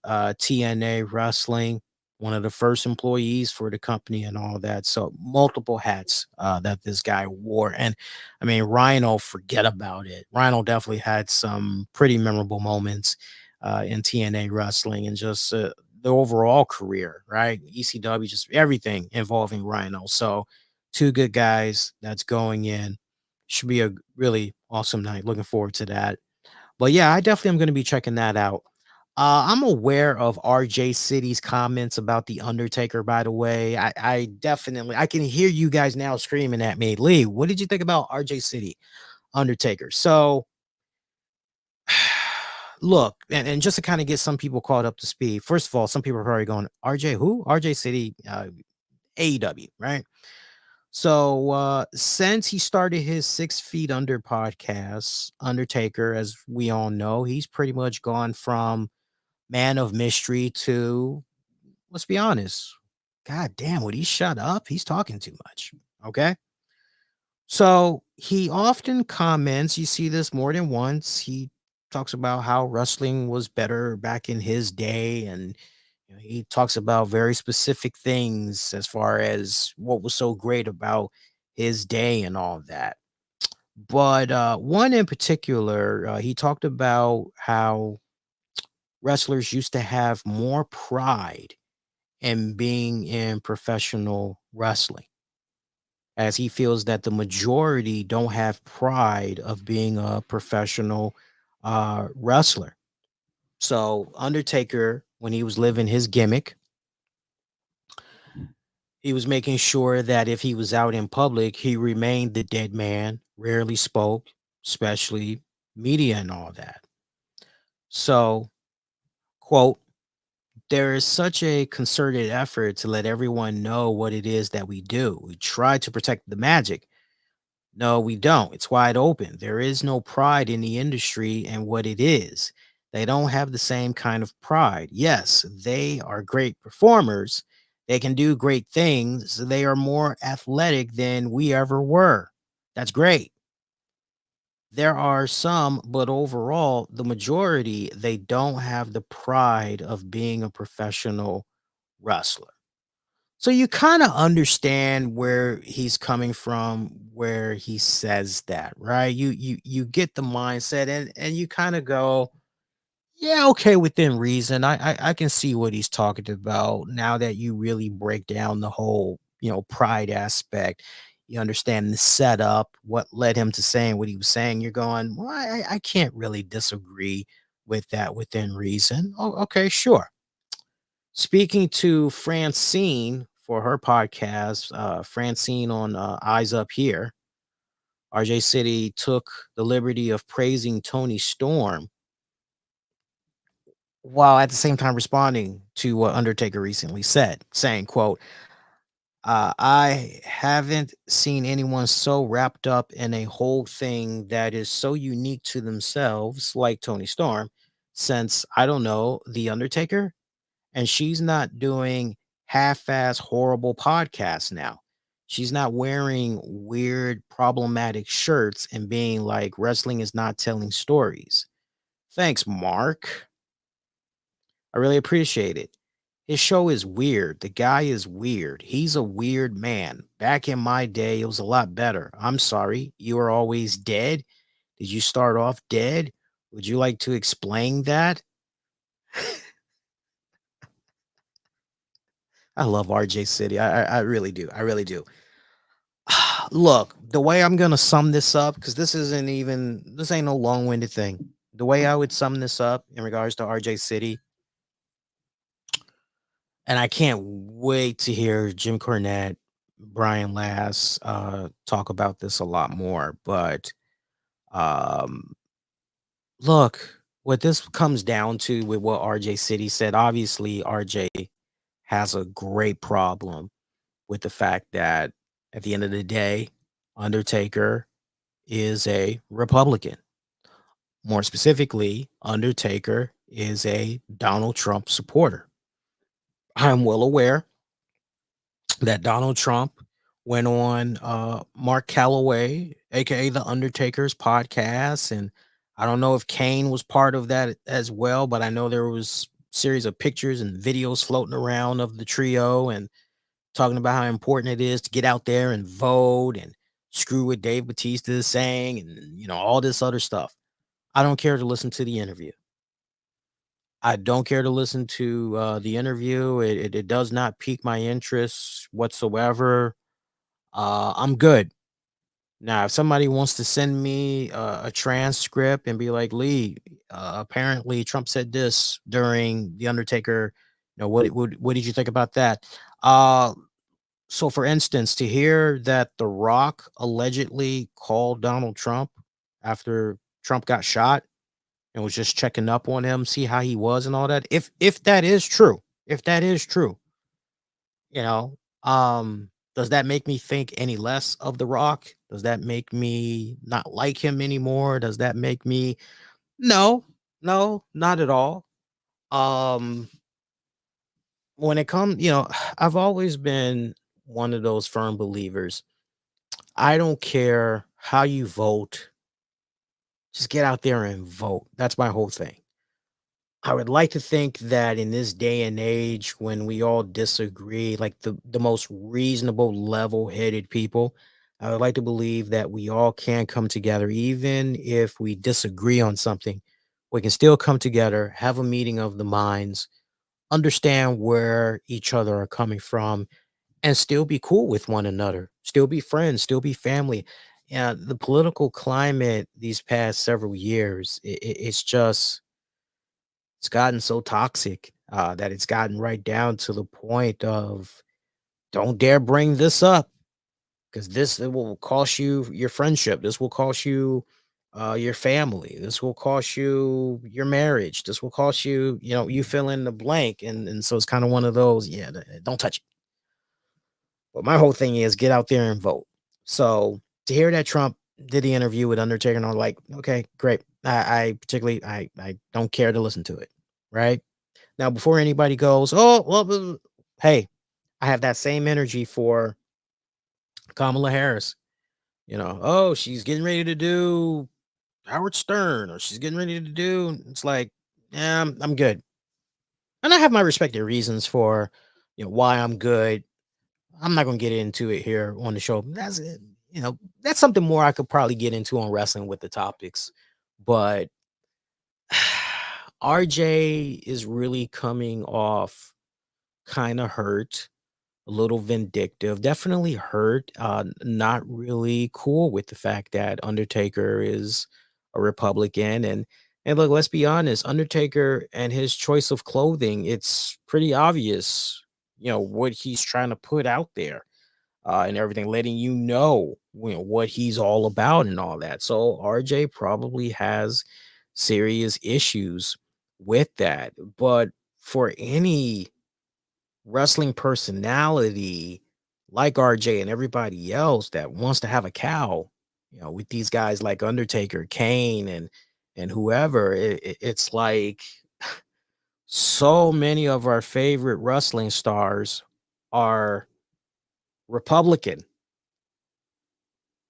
TNA Wrestling, one of the first employees for the company and all that. So multiple hats that this guy wore. And I mean, Rhino, forget about it. Rhino definitely had some pretty memorable moments in TNA Wrestling and just the overall career, right? ECW, just everything involving Rhino. So two good guys that's going in. Should be a really awesome night. Looking forward to that. But yeah, I definitely am going to be checking that out. I'm aware of RJ City's comments about the Undertaker, by the way. I definitely I can hear you guys now screaming at me. Lee, what did you think about RJ City Undertaker? So look, and just to kind of get some people caught up to speed. First of all, some people are probably going, RJ who? RJ City. AEW, right? So since he started his 6 Feet Under podcast, Undertaker, as we all know, he's pretty much gone from man of mystery to, let's be honest, god damn, would he shut up? He's talking too much. Okay. So he often comments, you see this more than once. He talks about how wrestling was better back in his day, and he talks about very specific things as far as what was so great about his day and all that. But one in particular, he talked about how wrestlers used to have more pride in being in professional wrestling, as he feels that the majority don't have pride of being a professional wrestler. So Undertaker, when he was living his gimmick, he was making sure that if he was out in public, he remained the dead man, rarely spoke, especially media and all that. So, quote, there is such a concerted effort to let everyone know what it is that we do. We try to protect the magic. No, we don't. It's wide open. There is no pride in the industry and what it is. They don't have the same kind of pride. Yes, they are great performers. They can do great things. They are more athletic than we ever were. That's great. There are some, but overall, the majority, they don't have the pride of being a professional wrestler. So you kind of understand where he's coming from, where he says that, right? You get the mindset, and you kind of go, yeah, okay, within reason. I can see what he's talking about now that you really break down the whole, pride aspect. You understand the setup, what led him to saying what he was saying. You're going, well, I can't really disagree with that within reason. Oh, okay, sure. Speaking to Francine for her podcast, Francine on Eyes Up Here, RJ City took the liberty of praising Tony Storm while at the same time responding to what Undertaker recently said, saying, quote, I haven't seen anyone so wrapped up in a whole thing that is so unique to themselves like Tony Storm since, I don't know, The Undertaker. And she's not doing half-ass horrible podcasts now. She's not wearing weird problematic shirts and being like wrestling is not telling stories. Thanks, Mark. I really appreciate it. His show is weird. The guy is weird. He's a weird man. Back in my day, it was a lot better. I'm sorry. You were always dead. Did you start off dead? Would you like to explain that? I love RJ City. I really do. I really do. Look, the way I'm gonna sum this up, because this ain't no long-winded thing. The way I would sum this up in regards to RJ City, and I can't wait to hear Jim Cornette, Brian Lass talk about this a lot more. But um look, what this comes down to with what RJ City said, obviously RJ has a great problem with the fact that at the end of the day, Undertaker is a Republican. More specifically, Undertaker is a Donald Trump supporter. I'm well aware that Donald Trump went on Mark Calloway, aka the Undertaker's podcast, and I don't know if Kane was part of that as well, but I know there was series of pictures and videos floating around of the trio and talking about how important it is to get out there and vote and screw what Dave Bautista is saying and all this other stuff. I don't care to listen to the interview. I don't care to listen to the interview. It does not pique my interest whatsoever. I'm good. Now, if somebody wants to send me a transcript and be like, Lee, apparently Trump said this during the Undertaker, what did you think about that? So, for instance, to hear that The Rock allegedly called Donald Trump after Trump got shot and was just checking up on him, see how he was and all that. If that is true, you know, Does that make me think any less of The Rock? Does that make me not like him anymore? Does that make me no, no, not at all. Um, when it comes, I've always been one of those firm believers. I don't care how you vote, just get out there and vote. That's my whole thing. I would like to think that in this day and age when we all disagree, like the most reasonable, level-headed people, I would like to believe that we all can come together, even if we disagree on something. We can still come together, have a meeting of the minds, understand where each other are coming from, and still be cool with one another, still be friends, still be family. Yeah, the political climate these past several years, it's gotten so toxic that it's gotten right down to the point of don't dare bring this up because this it will cost you your friendship. This will cost you your family. This will cost you your marriage. This will cost you, you fill in the blank. And so it's kind of one of those, yeah, don't touch it. But my whole thing is get out there and vote. So to hear that Trump did the interview with Undertaker, and I'm like, okay, great. I particularly I don't care to listen to it. Right. Now, before anybody goes, oh, well, hey, I have that same energy for Kamala Harris. Oh, she's getting ready to do Howard Stern, or she's getting ready to do. It's like, yeah, I'm good, and I have my respected reasons for, why I'm good. I'm not gonna get into it here on the show. That's it. That's something more I could probably get into on wrestling with the topics, but RJ is really coming off kind of hurt, a little vindictive, definitely hurt, not really cool with the fact that Undertaker is a Republican. And look, let's be honest, Undertaker and his choice of clothing, it's pretty obvious, what he's trying to put out there, and everything, letting what he's all about and all that. So RJ probably has serious issues with that. But for any wrestling personality like RJ and everybody else that wants to have a cow, with these guys like Undertaker, Kane, and whoever, it's like so many of our favorite wrestling stars are Republican.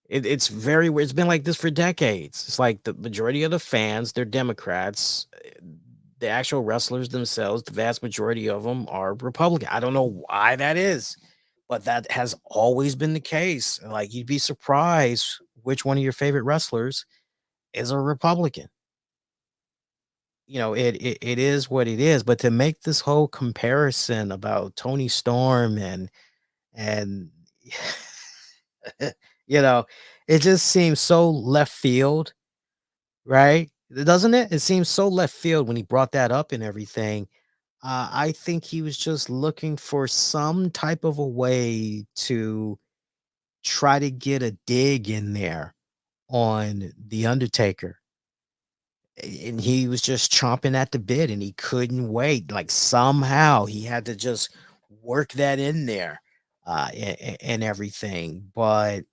It's very weird. It's been like this for decades. It's like the majority of the fans, they're Democrats. The actual wrestlers themselves, the vast majority of them are Republican. I don't know why that is, but that has always been the case. Like you'd be surprised which one of your favorite wrestlers is a Republican. It is what it is. But to make this whole comparison about Tony Storm and you know, it just seems so left field, right? Doesn't it? It seems so left field when he brought that up and everything. I think he was just looking for some type of a way to try to get a dig in there on The Undertaker. And he was just chomping at the bit and he couldn't wait. Like somehow he had to just work that in there and everything. But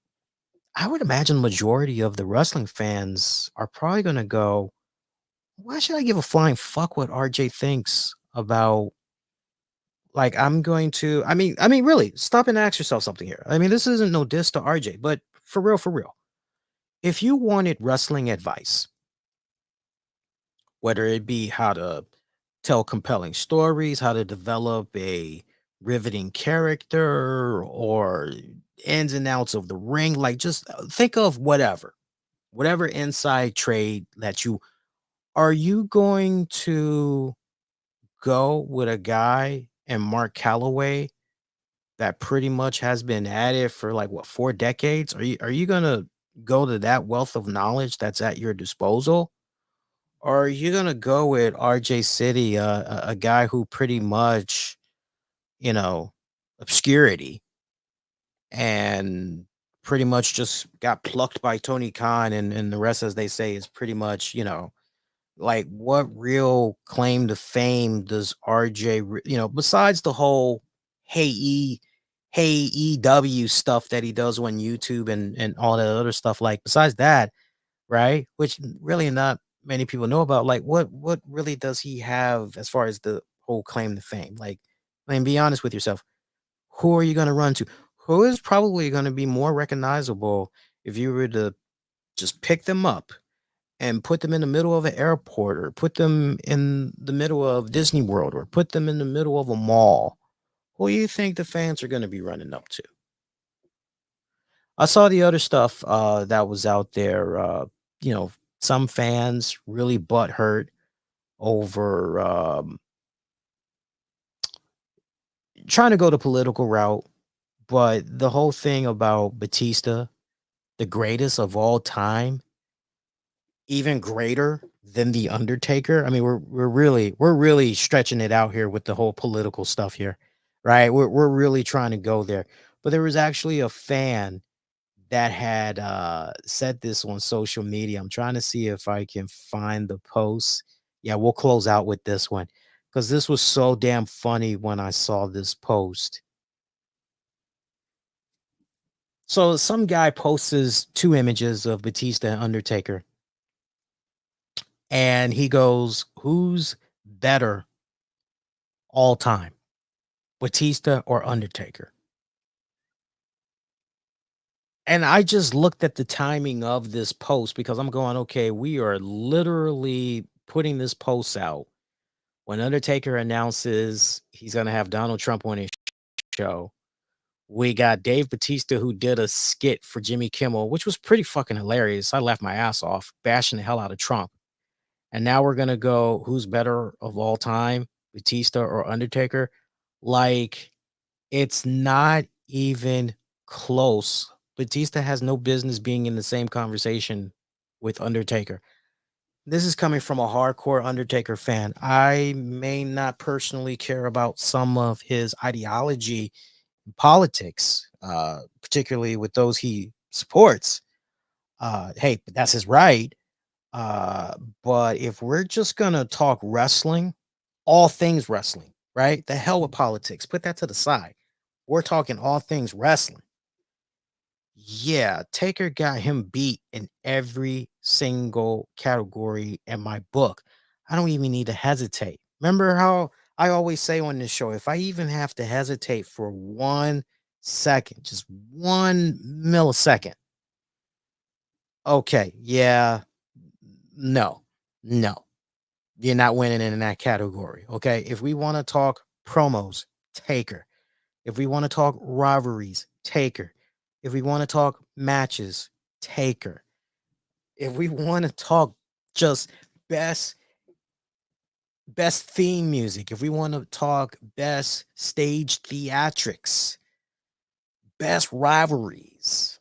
I would imagine majority of the wrestling fans are probably going to go, why should I give a flying fuck what RJ thinks about, like, I mean really stop and ask yourself something here. I mean, this isn't no diss to RJ, but for real, if you wanted wrestling advice, whether it be how to tell compelling stories, how to develop a riveting character, or ins and outs of the ring, like just think of whatever inside trade that you are you going to go with a guy and Mark Calloway that pretty much has been at it for like what 4 decades? Are you gonna go to that wealth of knowledge that's at your disposal? Or are you gonna go with RJ City, a guy who pretty much, you know, obscurity and pretty much just got plucked by Tony Khan and the rest, as they say, is pretty much, like what real claim to fame does RJ, besides the whole hey E, AEW stuff that he does on YouTube and all that other stuff. Like besides that, right? Which really not many people know about. Like what really does he have as far as the whole claim to fame? Like, I mean, be honest with yourself. Who are you going to run to? Who is probably going to be more recognizable if you were to just pick them up and put them in the middle of an airport or put them in the middle of Disney World or put them in the middle of a mall? Who do you think the fans are going to be running up to? I saw the other stuff that was out there. You know, some fans really butthurt over trying to go the political route, but the whole thing about Batista, the greatest of all time, even greater than the Undertaker. I mean, we're really stretching it out here with the whole political stuff here, right? We're really trying to go there. But there was actually a fan that had said this on social media. I'm trying to see if I can find the post. Yeah, we'll close out with this one because this was so damn funny when I saw this post. So some guy posts two images of Batista and Undertaker, and he goes, "Who's better all time, Batista or Undertaker?" And I just looked at the timing of this post because I'm going, okay, we are literally putting this post out when Undertaker announces he's going to have Donald Trump on his show. We got Dave Batista, who did a skit for Jimmy Kimmel, which was pretty fucking hilarious. I laughed my ass off, bashing the hell out of Trump. And now we're going to go, who's better of all time, Batista or Undertaker? Like, it's not even close. Batista has no business being in the same conversation with Undertaker. This is coming from a hardcore Undertaker fan. I may not personally care about some of his ideology and politics, particularly with those he supports. Hey, but that's his right. Uh, but if we're just gonna talk wrestling, all things wrestling, right? The hell with politics. Put that to the side. We're talking all things wrestling. Yeah, Taker got him beat in every single category in my book. I don't even need to hesitate. Remember how I always say on this show, if I even have to hesitate for 1 second, just 1 millisecond, okay, yeah, no, no, you're not winning in that category. Okay. If we want to talk promos, Taker. If we want to talk rivalries, Taker. If we want to talk matches, Taker. If we want to talk just best best theme music, if we want to talk best stage theatrics, best rivalries,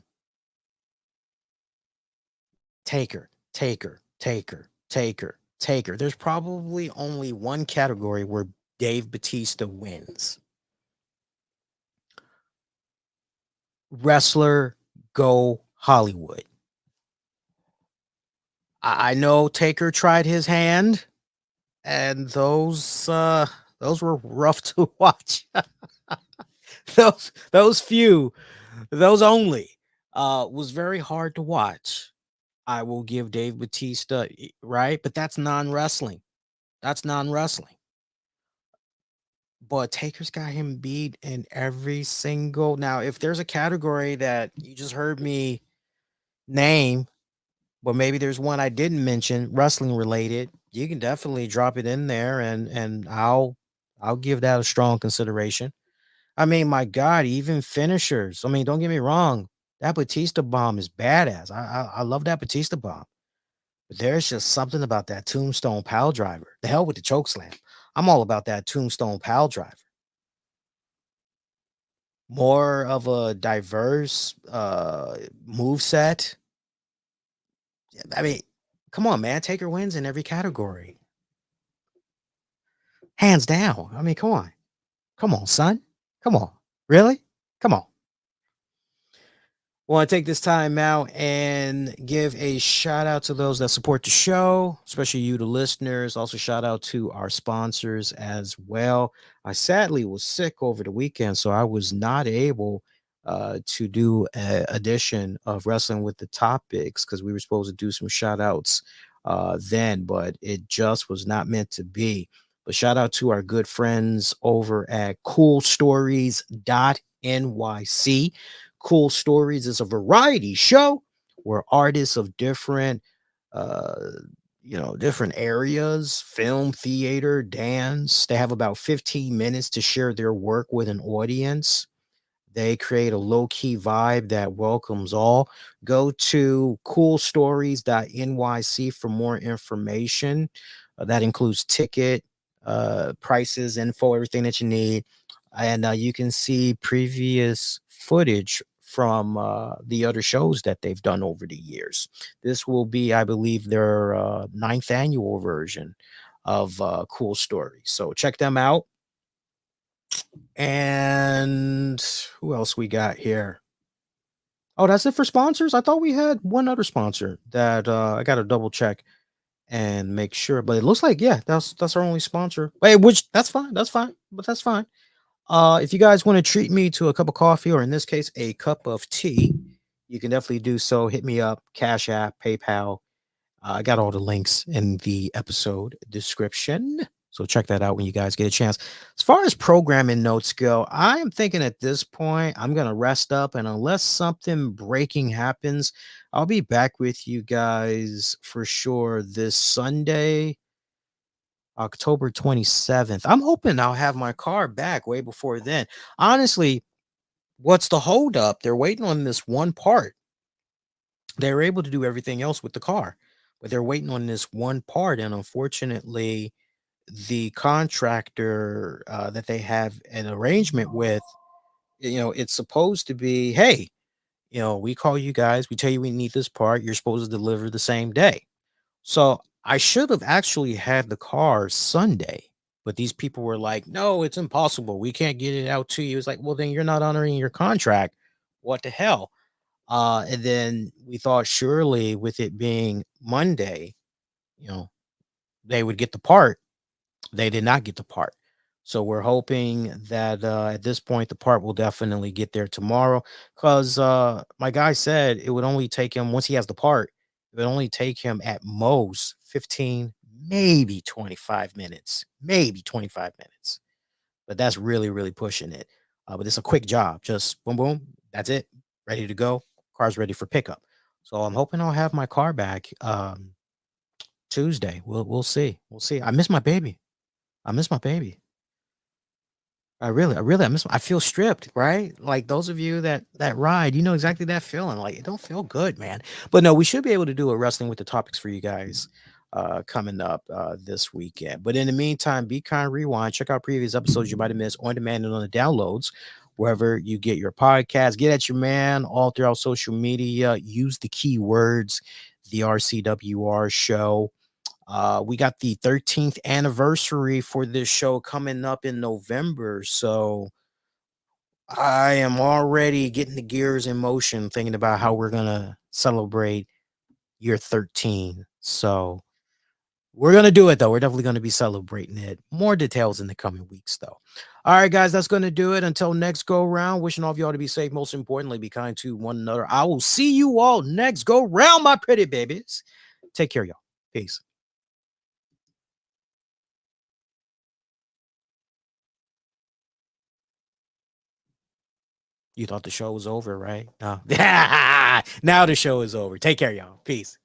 Taker, Taker, Taker, Taker, Taker. There's probably only one category where Dave Batista wins. Wrestler go Hollywood. I know Taker tried his hand, and those were rough to watch. those few, those only, was very hard to watch. I will give Dave Batista right, but that's non-wrestling. That's non-wrestling. But Taker's got him beat in every single. Now, if there's a category that you just heard me name, but maybe there's one I didn't mention, wrestling related, you can definitely drop it in there, and I'll give that a strong consideration. I mean, my God, even finishers. I mean, don't get me wrong, that Batista bomb is badass. I love that Batista bomb. But there's just something about that tombstone pile driver. The hell with the choke slam. I'm all about that tombstone pile driver. More of a diverse move set. I mean, come on, man. Taker wins in every category. Hands down. I mean, come on. Come on, son. Come on. Really? Come on. Want to take this time out and give a shout out to those that support the show, especially you, the listeners. Also, shout out to our sponsors as well. I sadly was sick over the weekend, so I was not able to do an edition of Wrestling with the Topics because we were supposed to do some shout outs then, but it just was not meant to be. But shout out to our good friends over at coolstories.nyc. Cool Stories is a variety show where artists of different different areas, film, theater, dance, they have about 15 minutes to share their work with an audience. They create a low-key vibe that welcomes all. Go to coolstories.nyc for more information. That includes ticket prices, info, everything that you need. And you can see previous footage from the other shows that they've done over the years. This will be, I believe, their ninth annual version of Cool Stories. So check them out. And who else we got here? Oh, that's it for sponsors. I thought we had one other sponsor that I got to double check and make sure. But it looks like that's our only sponsor. Wait, which that's fine. That's fine. But that's fine. If you guys want to treat me to a cup of coffee, or in this case, a cup of tea, you can definitely do so. Hit me up, Cash App, PayPal. I got all the links in the episode description. So check that out when you guys get a chance. As far as programming notes go, I am thinking at this point, I'm going to rest up. And unless something breaking happens, I'll be back with you guys for sure this Sunday, October 27th. I'm hoping I'll have my car back way before then. Honestly, what's the holdup? They're waiting on this one part. They were able to do everything else with the car, but they're waiting on this one part. And unfortunately, the contractor that they have an arrangement with, it's supposed to be, hey, we call you guys, we tell you we need this part, you're supposed to deliver the same day. So I should have actually had the car Sunday, but these people were like, no, it's impossible. We can't get it out to you. It's like, well, then you're not honoring your contract. What the hell? And then we thought surely with it being Monday, they would get the part. They did not get the part. So we're hoping that at this point, the part will definitely get there tomorrow. Because my guy said it would only take him, once he has the part, it would only take him at most 15, maybe 25 minutes. Maybe 25 minutes. But that's really, really pushing it. But it's a quick job. Just boom, boom. That's it. Ready to go. Car's ready for pickup. So I'm hoping I'll have my car back Tuesday. We'll see. We'll see. I miss my baby. I miss my baby. I really, I feel stripped, right? Like those of you that ride, you know exactly that feeling. Like it don't feel good, man. But no, we should be able to do a wrestling with the topics for you guys coming up this weekend. But in the meantime, be kind, rewind, check out previous episodes you might have missed on demand and on the downloads, wherever you get your podcast. Get at your man all throughout social media. Use the keywords, the RCWR show. We got the 13th anniversary for this show coming up in November. So I am already getting the gears in motion thinking about how we're going to celebrate year 13. So we're going to do it, though. We're definitely going to be celebrating it. More details in the coming weeks, though. All right, guys, that's going to do it. Until next go round, wishing all of y'all to be safe. Most importantly, be kind to one another. I will see you all next go round, my pretty babies. Take care, y'all. Peace. You thought the show was over, right? No. Now the show is over. Take care, y'all. Peace.